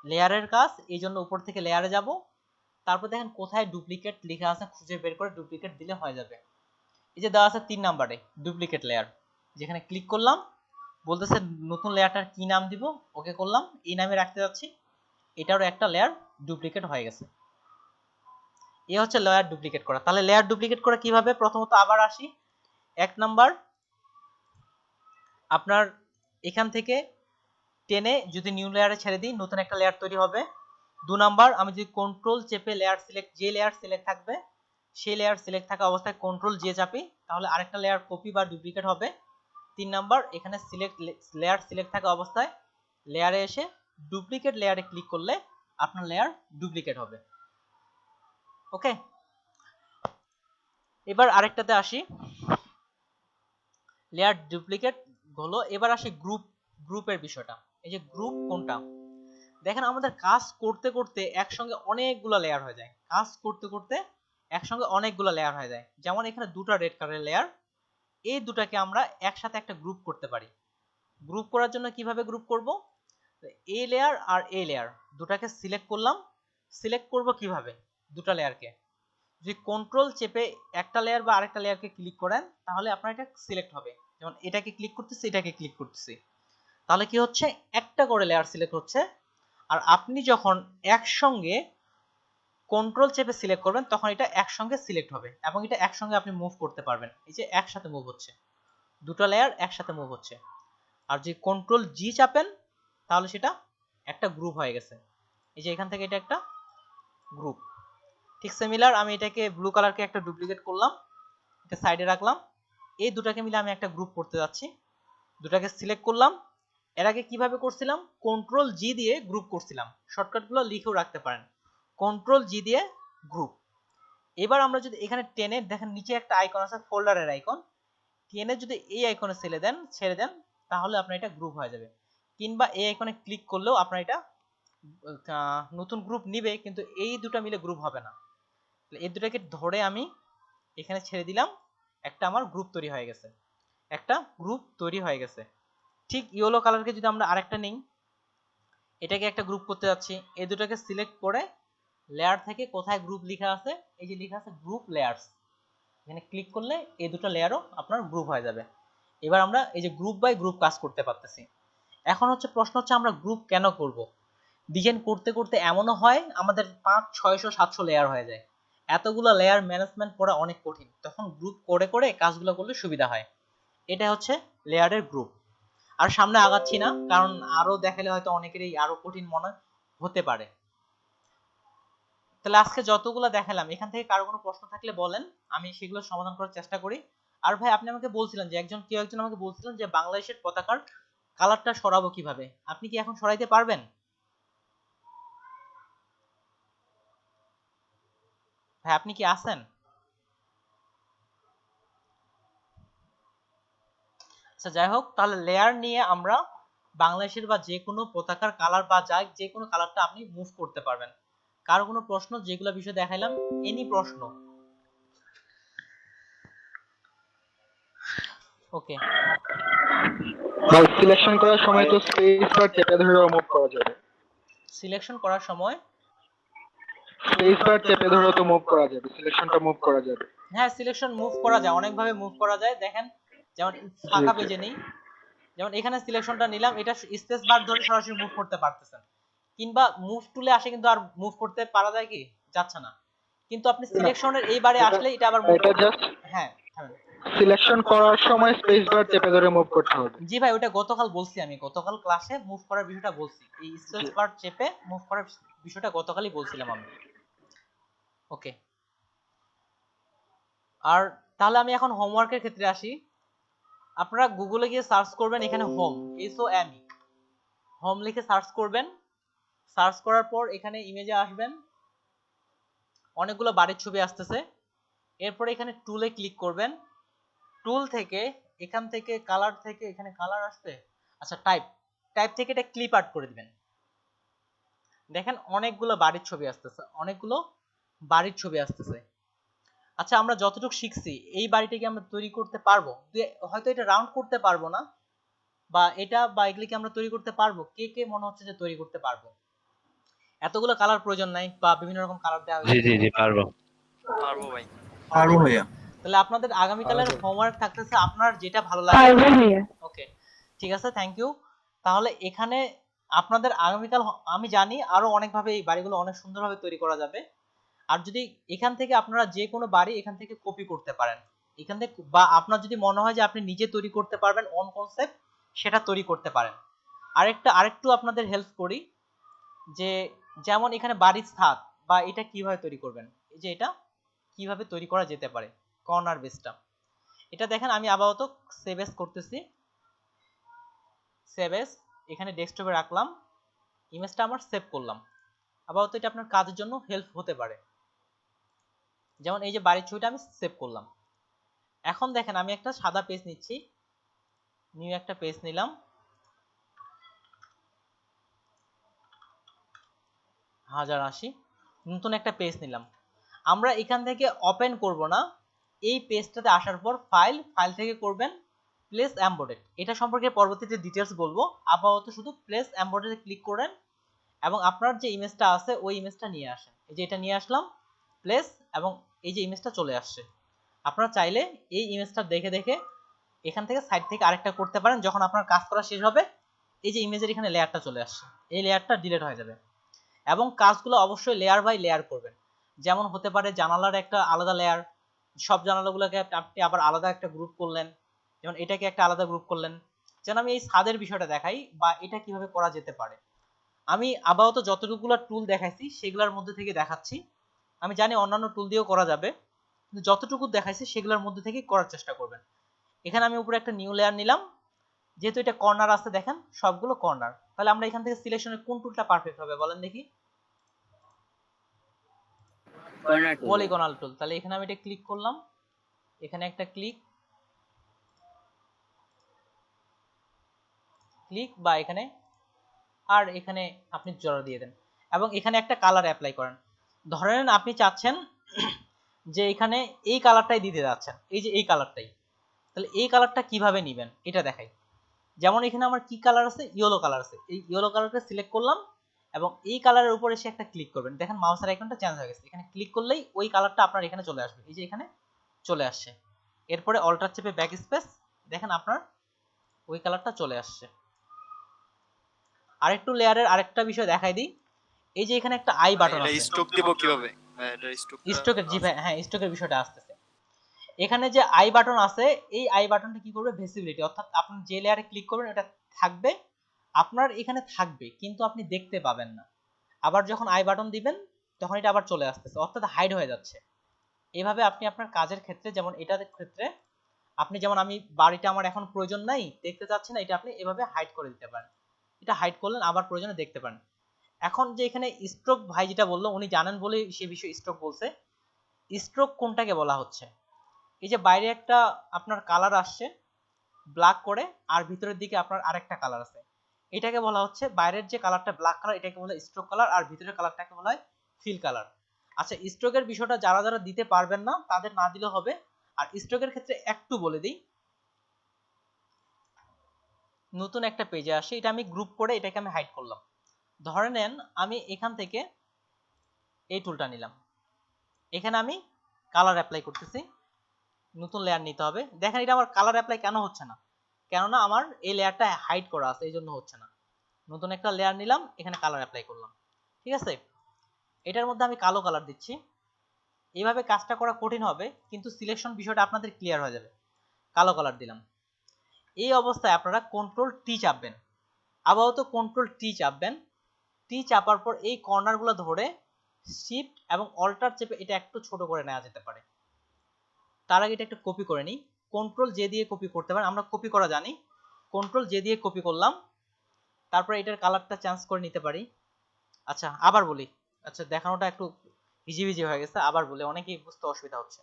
লেয়ারের কাজ, এই জন্য উপর থেকে লেয়ারে যাব, তারপর দেখেন কোথায় ডুপ্লিকেট লেখা আছে খুঁজে বের করে ডুপ্লিকেট দিলে হয়ে যাবে। এই যে দেওয়া আছে 3 নম্বরে ডুপ্লিকেট লেয়ার, যেখানে ক্লিক করলাম বলতেছে নতুন লেয়ারটার কি নাম দিব, ওকে করলাম, এই নামে রাখতে যাচ্ছি, এটারও একটা লেয়ার ডুপ্লিকেট হয়ে গেছে। এই হচ্ছে লেয়ার ডুপ্লিকেট করা। তাহলে লেয়ার ডুপ্লিকেট করা কিভাবে, প্রথমত আবার আসি, 1 নাম্বার আপনার এখান থেকে টেনে যদি নিউ লেয়ারে ছেড়ে দিই নতুন একটা লেয়ার তৈরি হবে। 2 নাম্বার আমি যদি কন্ট্রোল চেপে লেয়ার সিলেক্ট, যে লেয়ার সিলেক্ট থাকবে সেই লেয়ার সিলেক্ট থাকা অবস্থায় কন্ট্রোল জে চাপি, তাহলে আরেকটা লেয়ার কপি বা ডুপ্লিকেট হবে। 3 নাম্বার এখানে সিলেক্ট লেয়ার সিলেক্ট থাকা অবস্থায় লেয়ারে এসে ডুপ্লিকেট লেয়ারে ক্লিক করলে আপনার লেয়ার ডুপ্লিকেট হবে। ওকে, এবার আরেকটাতে আসি, লেয়ার ডুপ্লিকেট হলো। এবার আসি গ্রুপের বিষয়টা। এই যে গ্রুপ কোনটা, দেখেন আমাদের কাজ করতে করতে একসঙ্গে অনেকগুলো লেয়ার হয়ে যায়, কাজ করতে করতে একসঙ্গে অনেকগুলো লেয়ার হয়ে যায়। যেমন এখানে দুটো রেড কালারের লেয়ার, এই দুটাকে আমরা একসাথে একটা গ্রুপ করতে পারি। গ্রুপ করার জন্য কিভাবে গ্রুপ করব, এ লেয়ার আর এ লেয়ার দুটাকে সিলেক্ট করলাম। সিলেক্ট করব কিভাবে, দুটো লেয়ারকে যদি কন্ট্রোল চেপে একটা লেয়ার বা আরেকটা লেয়ারকে ক্লিক করেন তাহলে আপনার এটা সিলেক্ট হবে। যেমন এটাকে ক্লিক করতেছি, এটাকে ক্লিক করতেছি, তাহলে কি হচ্ছে একটা করে লেয়ার সিলেক্ট হচ্ছে। আর আপনি যখন একসঙ্গে কন্ট্রোল চেপে সিলেক্ট করবেন তখন এটা একসঙ্গে সিলেক্ট হবে এবং এটা একসঙ্গে আপনি মুভ করতে পারবেন। এই যে একসাথে মুভ হচ্ছে, দুটো লেয়ার একসাথে মুভ হচ্ছে। আর যদি কন্ট্রোল জি চাপেন তাহলে সেটা একটা গ্রুপ হয়ে গেছে। এই যে এখান থেকে এটা একটা গ্রুপ। ঠিক সিমিলার আমি এটাকে ব্লু কালারকে একটা ডুপ্লিকেট করলাম, এটা সাইডে রাখলাম, এই দুটাকে মিলে আমি একটা গ্রুপ করতে যাচ্ছি। দুটাকে সিলেক্ট করলাম, এর আগে কিভাবে করছিলাম, কন্ট্রোল জি দিয়ে গ্রুপ করছিলাম, শর্টকাটগুলো লিখেও রাখতে পারেন, কন্ট্রোল জি দিয়ে গ্রুপ। এবার আমরা যদি এখানে টেনে দেখেন নিচে একটা আইকন আছে ফোল্ডারের আইকন, টেনে যদি এই আইকনে ছেড়ে দেন তাহলে আপনার এটা গ্রুপ হয়ে যাবে। কিংবা এই আইকনে ক্লিক করলেও আপনার এটা নতুন গ্রুপ নিবে, কিন্তু এই দুটো মিলে গ্রুপ হবে না। এই দুটাকে ধরে আমি এখানে ছেড়ে দিলাম, একটা আমার গ্রুপ তৈরি হয়ে গেছে, একটা গ্রুপ তৈরি হয়ে গেছে। ঠিক ইয়েলো কালারকে যদি আমরা আরেকটা নিই, এটাকে একটা গ্রুপ করতে যাচ্ছি, এই দুটাকে সিলেক্ট করে লেয়ার থেকে কোথায় গ্রুপ লেখা আছে, এই যে লেখা আছে গ্রুপ লেয়ারস, এখানে ক্লিক করলে এই দুটো লেয়ারও আপনার গ্রুপ হয়ে যাবে। এবার আমরা এই যে গ্রুপ বাই গ্রুপ কাজ করতে পারতেছি। এখন হচ্ছে প্রশ্ন হচ্ছে আমরা গ্রুপ কেন করব, ডিজাইন করতে করতে এমনও হয় আমাদের 500, 600, 700 লেয়ার হয়ে যায়, এতগুলো লেয়ার ম্যানেজমেন্ট করা অনেক কঠিন, তখন গ্রুপ করে করে কাজগুলো করলে সুবিধা হয়। এটা হচ্ছে লেয়ারের গ্রুপ। আর সামনে আগাচ্ছি না কারণ আরো দেখালে হয়তো অনেকেরই আরো কঠিন মনে হতে পারে। তাহলে আজকে যতগুলো দেখালাম এখান থেকে কারো কোনো প্রশ্ন থাকলে বলেন, আমি সেগুলো সমাধান করার চেষ্টা করি। আর ভাই আপনি আমাকে বলছিলেন যে কেউ একজন আমাকে বলছিলেন যে বাংলাদেশের পতাকার কালারটা সরাবো কিভাবে, আপনি কি এখন সরাইতে পারবেন? ভাই আপনি কি আছেন? আচ্ছা যাই হোক, তাহলে লেয়ার নিয়ে আমরা বাংলাদেশের বা যে কোনো পতাকার কালার বা যে কোনো কালারটা আপনি মুভ করতে পারবেন। কারো কোনো প্রশ্ন, যেগুলো বিষয় দেখাইলাম এনি প্রশ্ন? ওকে, ভাই সিলেকশন করার সময় তো স্পেস বার চেপে ধরে মুভ করা যাবে, সিলেকশন করার সময় স্পেস বার চেপে ধরে তো মুভ করা যাবে, সিলেকশনটা মুভ করা যাবে। হ্যাঁ সিলেকশন মুভ করা যায়, অনেকভাবে মুভ করা যায়। দেখেন যেমন ফাঁকা পেজে নেই, যেমন এখানে সিলেকশনটা নিলাম, এটা স্পেস বার ধরে সরাসরি মুভ করতে পারতেছেন, কিংবা মুভ টুলে আসে কিন্তু আর মুভ করতে পারা যায় কি যাচ্ছে না, কিন্তু আপনি সিলেকশনের এই বারে আসলে এটা আবার মুভ, এটা জাস্ট হ্যাঁ সিলেকশন করার সময় স্পেস বার চেপে ধরে মুভ করতে হবে। জি ভাই, ওটা গতকাল বলছি, আমি গতকাল ক্লাসে মুভ করার বিষয়টা বলছি, এই স্পেস বার চেপে মুভ করার বিষয়টা গতকালই বলছিলাম আমি। ওকে, আর তাহলে আমি এখন হোমওয়ার্কের ক্ষেত্রে আসি। আপনারা গুগলে গিয়ে সার্চ করবেন, এখানে হোম, HOME, হোম লিখে সার্চ করবেন। সার্চ করার পর এখানে ইমেজে আসবেন, অনেকগুলো বাড়ির ছবি আসতেছে। এরপরে এখানে টুলে ক্লিক করবেন, টুল থেকে এখান থেকে কালার থেকে এখানে কালার আসবে, আচ্ছা টাইপ থেকে এটা ক্লিপ আর্ট করে দিবেন। দেখেন অনেকগুলো বাড়ির ছবি আসতেছে, অনেকগুলো বাড়ির ছবি আসতেছে। আচ্ছা, আমরা যতটুকু শিখছি এই বাড়িটাকে আমরা তৈরি করতে পারবো, হয়তো এটা রাউন্ড করতে পারবো না, বা এটা বা এগুলিকে আমরা তৈরি করতে পারবো, কে কে মনে হচ্ছে যে তৈরি করতে পারবো? এতগুলো কালার প্রয়োজন নাই, বা বিভিন্ন রকম কালার দেওয়া হয়েছে। জি জি জি পারবো। পারবো ভাইয়া। তাহলে আপনাদের আগামীকালের হোমওয়ার্ক থাকতেছে আপনার যেটা ভালো লাগে। ওকে, ঠিক আছে, থ্যাংক ইউ। তাহলে এখানে আপনাদের আগামীকাল আমি জানি আরো অনেকভাবে এই বাড়িগুলো অনেক সুন্দরভাবে তৈরি করা যাবে। আর যদি এখান থেকে আপনারা যে কোনো বাড়ি এখান থেকে কপি করতে পারেন, এখান থেকে, বা আপনার যদি মনে হয় যে আপনি নিজে তৈরি করতে পারবেন অন কনসেপ্ট, সেটা তৈরি করতে পারেন। আরেকটু আপনাদের হেল্প করি, যে যেমন এখানে বাড়ির ছাদ বা এটা কিভাবে তৈরি করবেন, এই যে এটা কিভাবে তৈরি করা যেতে পারে কর্নার বেসটা, এটা দেখেন আমি আপাতত সেভ এস করতেছি। সেভ এস, এখানে ডেস্কটপে রাখলাম, ইমেজটা আমার সেভ করলাম। আপাতত এটা আপনার কাজের জন্য হেল্প হতে পারে। যেমন এই যে বাড়ির ছবিটা আমি সেভ করলাম। এখন দেখেন আমি একটা সাদা পেজ নিচ্ছি, নিউ একটা পেজ নিলাম, হাজার 80, নতুন একটা পেজ নিলাম। আমরা এখান থেকে ওপেন করব না, এই পেজটাতে আসার পর ফাইল থেকে করবেন প্লেস এমবেডেড। এটা সম্পর্কে পরবর্তীতে ডিটেইলস বলবো, আপাতত শুধু প্লেস এমবেডেডে ক্লিক করেন এবং আপনার যে ইমেজটা আছে ওই ইমেজটা নিয়ে আসেন। এই যে এটা নিয়ে আসলাম প্লেস, এবং এই যে ইমেজটা চলে আসছে। আপনারা চাইলে এই ইমেজটা দেখে দেখে এখান থেকে সাইড থেকে আরেকটা করতে পারেন। যখন আপনার কাজ করা শেষ হবে, এই যে ইমেজের এখানে লেয়ারটা চলে আসছে, এই লেয়ারটা ডিলিট হয়ে যাবে। এবং কাজগুলো অবশ্যই লেয়ার বাই লেয়ার করবেন। যেমন হতে পারে জানালার একটা আলাদা লেয়ার, সব জানালাগুলোকে আপনি আবার আলাদা একটা গ্রুপ করলেন, যেমন এটাকে একটা আলাদা গ্রুপ করলেন। যেন আমি এই ছাদের বিষয়টা দেখাই, বা এটা কিভাবে করা যেতে পারে। আমি আপাতত যতটুকুলো টুল দেখাইছি সেগুলোর মধ্যে থেকে দেখাচ্ছি। আমি জানি অন্যান্য টুল দিয়েও করা যাবে, কিন্তু যতটুকু দেখাইছি সেগুলোর মধ্যে থেকেই করার চেষ্টা করবেন। এখানে আমি উপরে একটা নিউ লেয়ার নিলাম, যেহেতু এটা কর্নার আছে, দেখেন সবগুলো কর্নার। তাহলে আমরা এখান থেকে সিলেকশনের কোন টুলটা পারফেক্ট হবে বলেন দেখি? পলিগনাল টুল। তাহলে এখানে আমি এটা ক্লিক করলাম, এখানে একটা ক্লিক বা এখানে, আর এখানে আপনি জোড়া দিয়ে দেন, এবং এখানে একটা কালার অ্যাপ্লাই করেন। ধরেন আপনি চাচ্ছেন যে এখানে এই কালারটাই দিতে যাচ্ছেন, এই যে এই কালারটাই। তাহলে এই কালারটা কিভাবে নেবেন এটা দেখাই। যেমন এখানে আমার কি কালার আছে, ইয়েলো কালার আছে, এই ইয়েলো কালারটা সিলেক্ট করলাম এবং এই কালারের উপর এসে একটা ক্লিক করবেন। দেখেন মাউসের আইকনটা চেঞ্জ হয়ে গেছে, এখানে ক্লিক করলেই ওই কালারটা আপনার এখানে চলে আসবে, এই যে এখানে চলে আসছে। এরপরে অল্টার চেপে ব্যাক স্পেস, দেখেন আপনার ওই কালারটা চলে আসছে। আরেকটু লেয়ারের আরেকটা বিষয় দেখাই দিই, এই যে এখানে একটা আই বাটন আছে, স্টক দিব কিভাবে? স্টকের, জি ভাই হ্যাঁ, স্টকের বিষয়টা আসতেছে। এখানে যে আই বাটন আছে, এই আই বাটনটা কি করবে, ভিজিবিলিটি, অর্থাৎ আপনি যে লেয়ারে ক্লিক করবেন এটা থাকবে, আপনার এখানে থাকবে কিন্তু আপনি দেখতে পাবেন না। আবার যখন আই বাটন দিবেন তখন এটা আবার চলে আসতেছে, অর্থাৎ হাইড হয়ে যাচ্ছে। এভাবে আপনি আপনার কাজের ক্ষেত্রে, যেমন এটার ক্ষেত্রে আপনি, যেমন আমি বাড়িটা আমার এখন প্রয়োজন নাই, দেখতে চাচ্ছি না, এটা আপনি এভাবে হাইড করে দিতে পারেন। এটা হাইড করলেন, আবার প্রয়োজনে দেখতে পারেন। এখন যে এখানে স্ট্রোক ভাই যেটা বললো, উনি জানেন বলে সে বিষয়ে স্ট্রোক বলছে। স্ট্রোক কোনটাকে বলা হচ্ছে, এই যে বাইরে একটা আপনার কালার আসছে ব্ল্যাক করে, আর ভিতরের দিকে আপনার আরেকটা কালার আছে, এটাকে বলা হচ্ছে, বাইরের যে কালারটা ব্ল্যাক কালার এটাকে বলা হয় স্ট্রোক কালার, আর ভিতরের কালারটাকে বলা হয় ফিল কালার। আচ্ছা, স্ট্রোকের বিষয়টা যারা যারা দিতে পারবেন না তাদের না দিলেও হবে। আর স্ট্রোকের ক্ষেত্রে একটু বলে দিই, নতুন একটা পেজে আসে, এটা আমি গ্রুপ করে এটাকে আমি হাইড করলাম। ধরে নেন আমি এখান থেকে এই টুলটা নিলাম, এখানে আমি কালার অ্যাপ্লাই করতেছি, নতুন লেয়ার নিতে হবে। দেখেন এটা আমার কালার অ্যাপ্লাই কেন হচ্ছে না, কেননা আমার এই লেয়ারটা হাইড করা আছে, এই জন্য হচ্ছে না। নতুন একটা লেয়ার নিলাম, এখানে কালার অ্যাপ্লাই করলাম, ঠিক আছে। এটার মধ্যে আমি কালো কালার দিচ্ছি। এইভাবে কাজটা করা কঠিন হবে, কিন্তু সিলেকশন বিষয়টা আপনাদের ক্লিয়ার হয়ে যাবে। কালো কালার দিলাম। এই অবস্থায় আপনারা কন্ট্রোল টি চাপবেন, আপাতত কন্ট্রোল টি চাপবেন। টি চাপার পর এই কর্নারগুলো ধরে শিফট এবং অল্টার চেপে এটা একটু ছোট করে নেওয়া যেতে পারে। তার আগে এটা একটু কপি করে নিই। কন্ট্রোল জে দিয়ে কপি করতে পারেন, আমরা কপি করা জানি। কন্ট্রোল জে দিয়ে কপি করলাম, তারপরে এটার কালারটা চেঞ্জ করে নিতে পারি। আচ্ছা আবার বলি, আচ্ছা দেখানোটা একটু হিজিবিজি হয়ে গেছে, আবার বলে অনেকেই বুঝতে অসুবিধা হচ্ছে।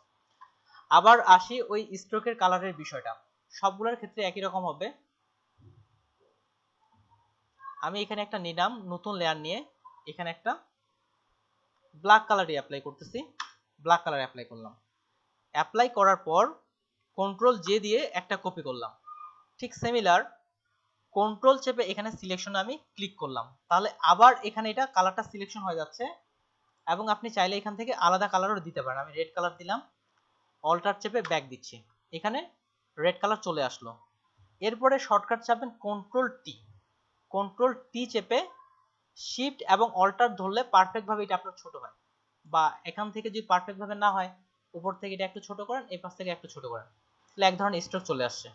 আবার আসি ওই স্ট্রোকের কালারের বিষয়টা, সবগুলোর ক্ষেত্রে একই রকম হবে। আমি এখানে একটা নিলাম নতুন লেয়ার নিয়ে, এখানে একটা ব্ল্যাক কালারই অ্যাপ্লাই করতেছি, ব্ল্যাক কালার অ্যাপ্লাই করলাম। অ্যাপ্লাই করার পর কন্ট্রোল জে দিয়ে একটা কপি করলাম। ঠিক সিমিলার কন্ট্রোল চেপে এখানে সিলেকশনে আমি ক্লিক করলাম, তাহলে আবার এখানে এটা কালারটা সিলেকশন হয়ে যাচ্ছে। এবং আপনি চাইলে এখান থেকে আলাদা কালারও দিতে পারেন। আমি রেড কালার দিলাম, অল্টার চেপে ব্যাক দিচ্ছি, এখানে রেড কালার চলে আসলো। এরপরে শর্টকাট চাপবেন কন্ট্রোল টি, কন্ট্রোল টি চেপে শিফট এবং অল্টার ধরলে পারফেক্ট ভাবে এটা আপনার ছোট হয়, বা এখান থেকে যদি পারফেক্ট ভাবে না হয় উপর থেকে এটা একটু ছোট করেন, এই পাশ থেকে একটু ছোট করেন, তাহলে এক ধরনের স্ট্রোক চলে আসছে।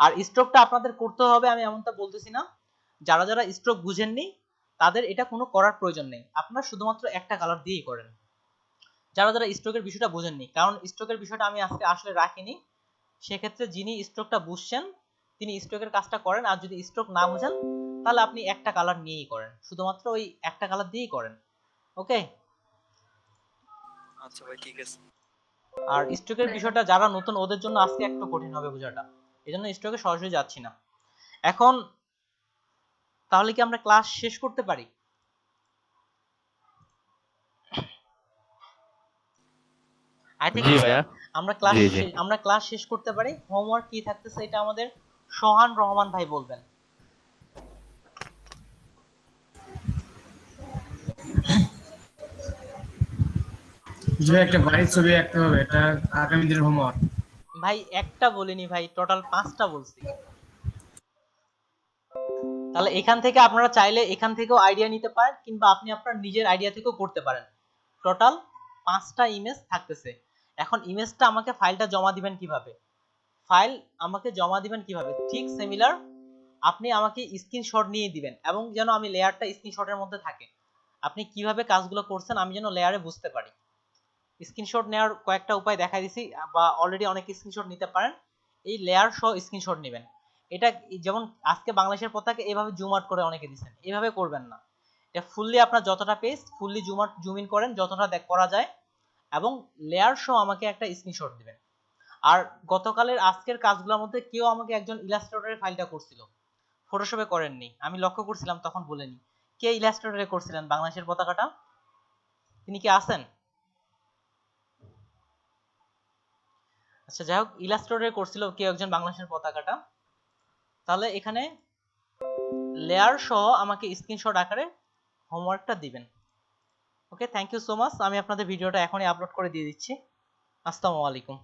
আর স্ট্রোকটা আপনাদের করতে হবে, আমি এমনটা বলতেছি না। যারা যারা স্ট্রোক বুঝেননি তাদের এটা কোনো করার প্রয়োজন নেই, আপনারা শুধুমাত্র একটা কালার দিয়েই করেন। যারা যারা স্ট্রোকের বিষয়টা বুঝেননি, কারণ স্ট্রোকের বিষয়টা আমি আজকে আসলে রাখিনি, সেক্ষেত্রে যিনি স্ট্রোকটা বুঝছেন তিনি স্ট্রোকের কাজটা করেন। আর যদি স্ট্রোক না বুঝেন তাহলে আপনি একটা কালার নিয়েই করেন, শুধুমাত্র ওই একটা কালার দিয়েই করেন। ওকে, আচ্ছা ভাই ঠিক আছে। আর স্ট্রোকের বিষয়টা যারা নতুন ওদের জন্য আজকে একটু কঠিন হবে বোঝাটা, এজন্য স্ট্রোকে সরাসরি যাচ্ছি না এখন। তাহলে কি আমরা ক্লাস শেষ করতে পারি? আই থিংক আমরা ক্লাস শেষ করতে পারি। হোমওয়ার্ক কি থাকতেছে এটা আমাদের সোহান রহমান ভাই বলবেন। যে একটা বাড়ির ছবি আঁকতে হবে, এটা আগামী দিনের হোমওয়ার্ক। ভাই একটা বলিনি ভাই, টোটাল 5টা বলছি। তাহলে এখান থেকে আপনারা চাইলে এখান থেকেও আইডিয়া নিতে পারেন, কিংবা আপনি আপনার নিজের আইডিয়া থেকেও করতে পারেন। টোটাল 5টা ইমেজ থাকতেছে। এখন ইমেজটা আমাকে ফাইলটা জমা দিবেন কিভাবে, ফাইল আমাকে জমা দিবেন কিভাবে, ঠিক সিমিলার আপনি আমাকে স্ক্রিনশট নিয়ে দিবেন, এবং যেন আমি লেয়ারটা স্ক্রিনশটের মধ্যে থাকে। আপনি কিভাবে কাজগুলো করছেন আমি যেন লেয়ারে বুঝতে পারি। স্ক্রিনশট নেওয়ার কয়েকটা উপায় দেখাই দিছি, বা অলরেডি অনেক স্ক্রিনশট নিতে পারেন। এই লেয়ার সহ স্ক্রিনশট নেবেন। এটা যেমন আজকে বাংলাদেশের পতাকা এভাবে জুম আউট করে অনেকে দিচ্ছেন, এভাবে করবেন না। এটা ফুললি আপনার যতটা page fully zoom out zoom in করেন যতটা করা যায়, এবং লেয়ার সহ আমাকে একটা স্ক্রিনশট দিবেন। আর গতকালের আজকের কাজগুলোর মধ্যে কেউ আমাকে একজন ইলাস্ট্রেটরের ফাইলটা করছিল, ফটোশপে করেননি, আমি লক্ষ্য করছিলাম তখন বলেনি। কে ইলাস্ট্রেটরে করছিলেন বাংলাদেশের পতাকাটা? তিনি কি আছেন? আচ্ছা যাই হোক, ইলাস্ট্রেটরে করছিল কেউ একজন বাংলাদেশের পতাকাটা। তাহলে এখানে লেয়ার সহ আমাকে স্ক্রিনশট আকারে হোমওয়ার্কটা দিবেন। ওকে, থ্যাংক ইউ সো মাচ। আমি আপনাদের ভিডিওটা এখনই আপলোড করে দিয়ে দিচ্ছি। আসসালামু আলাইকুম।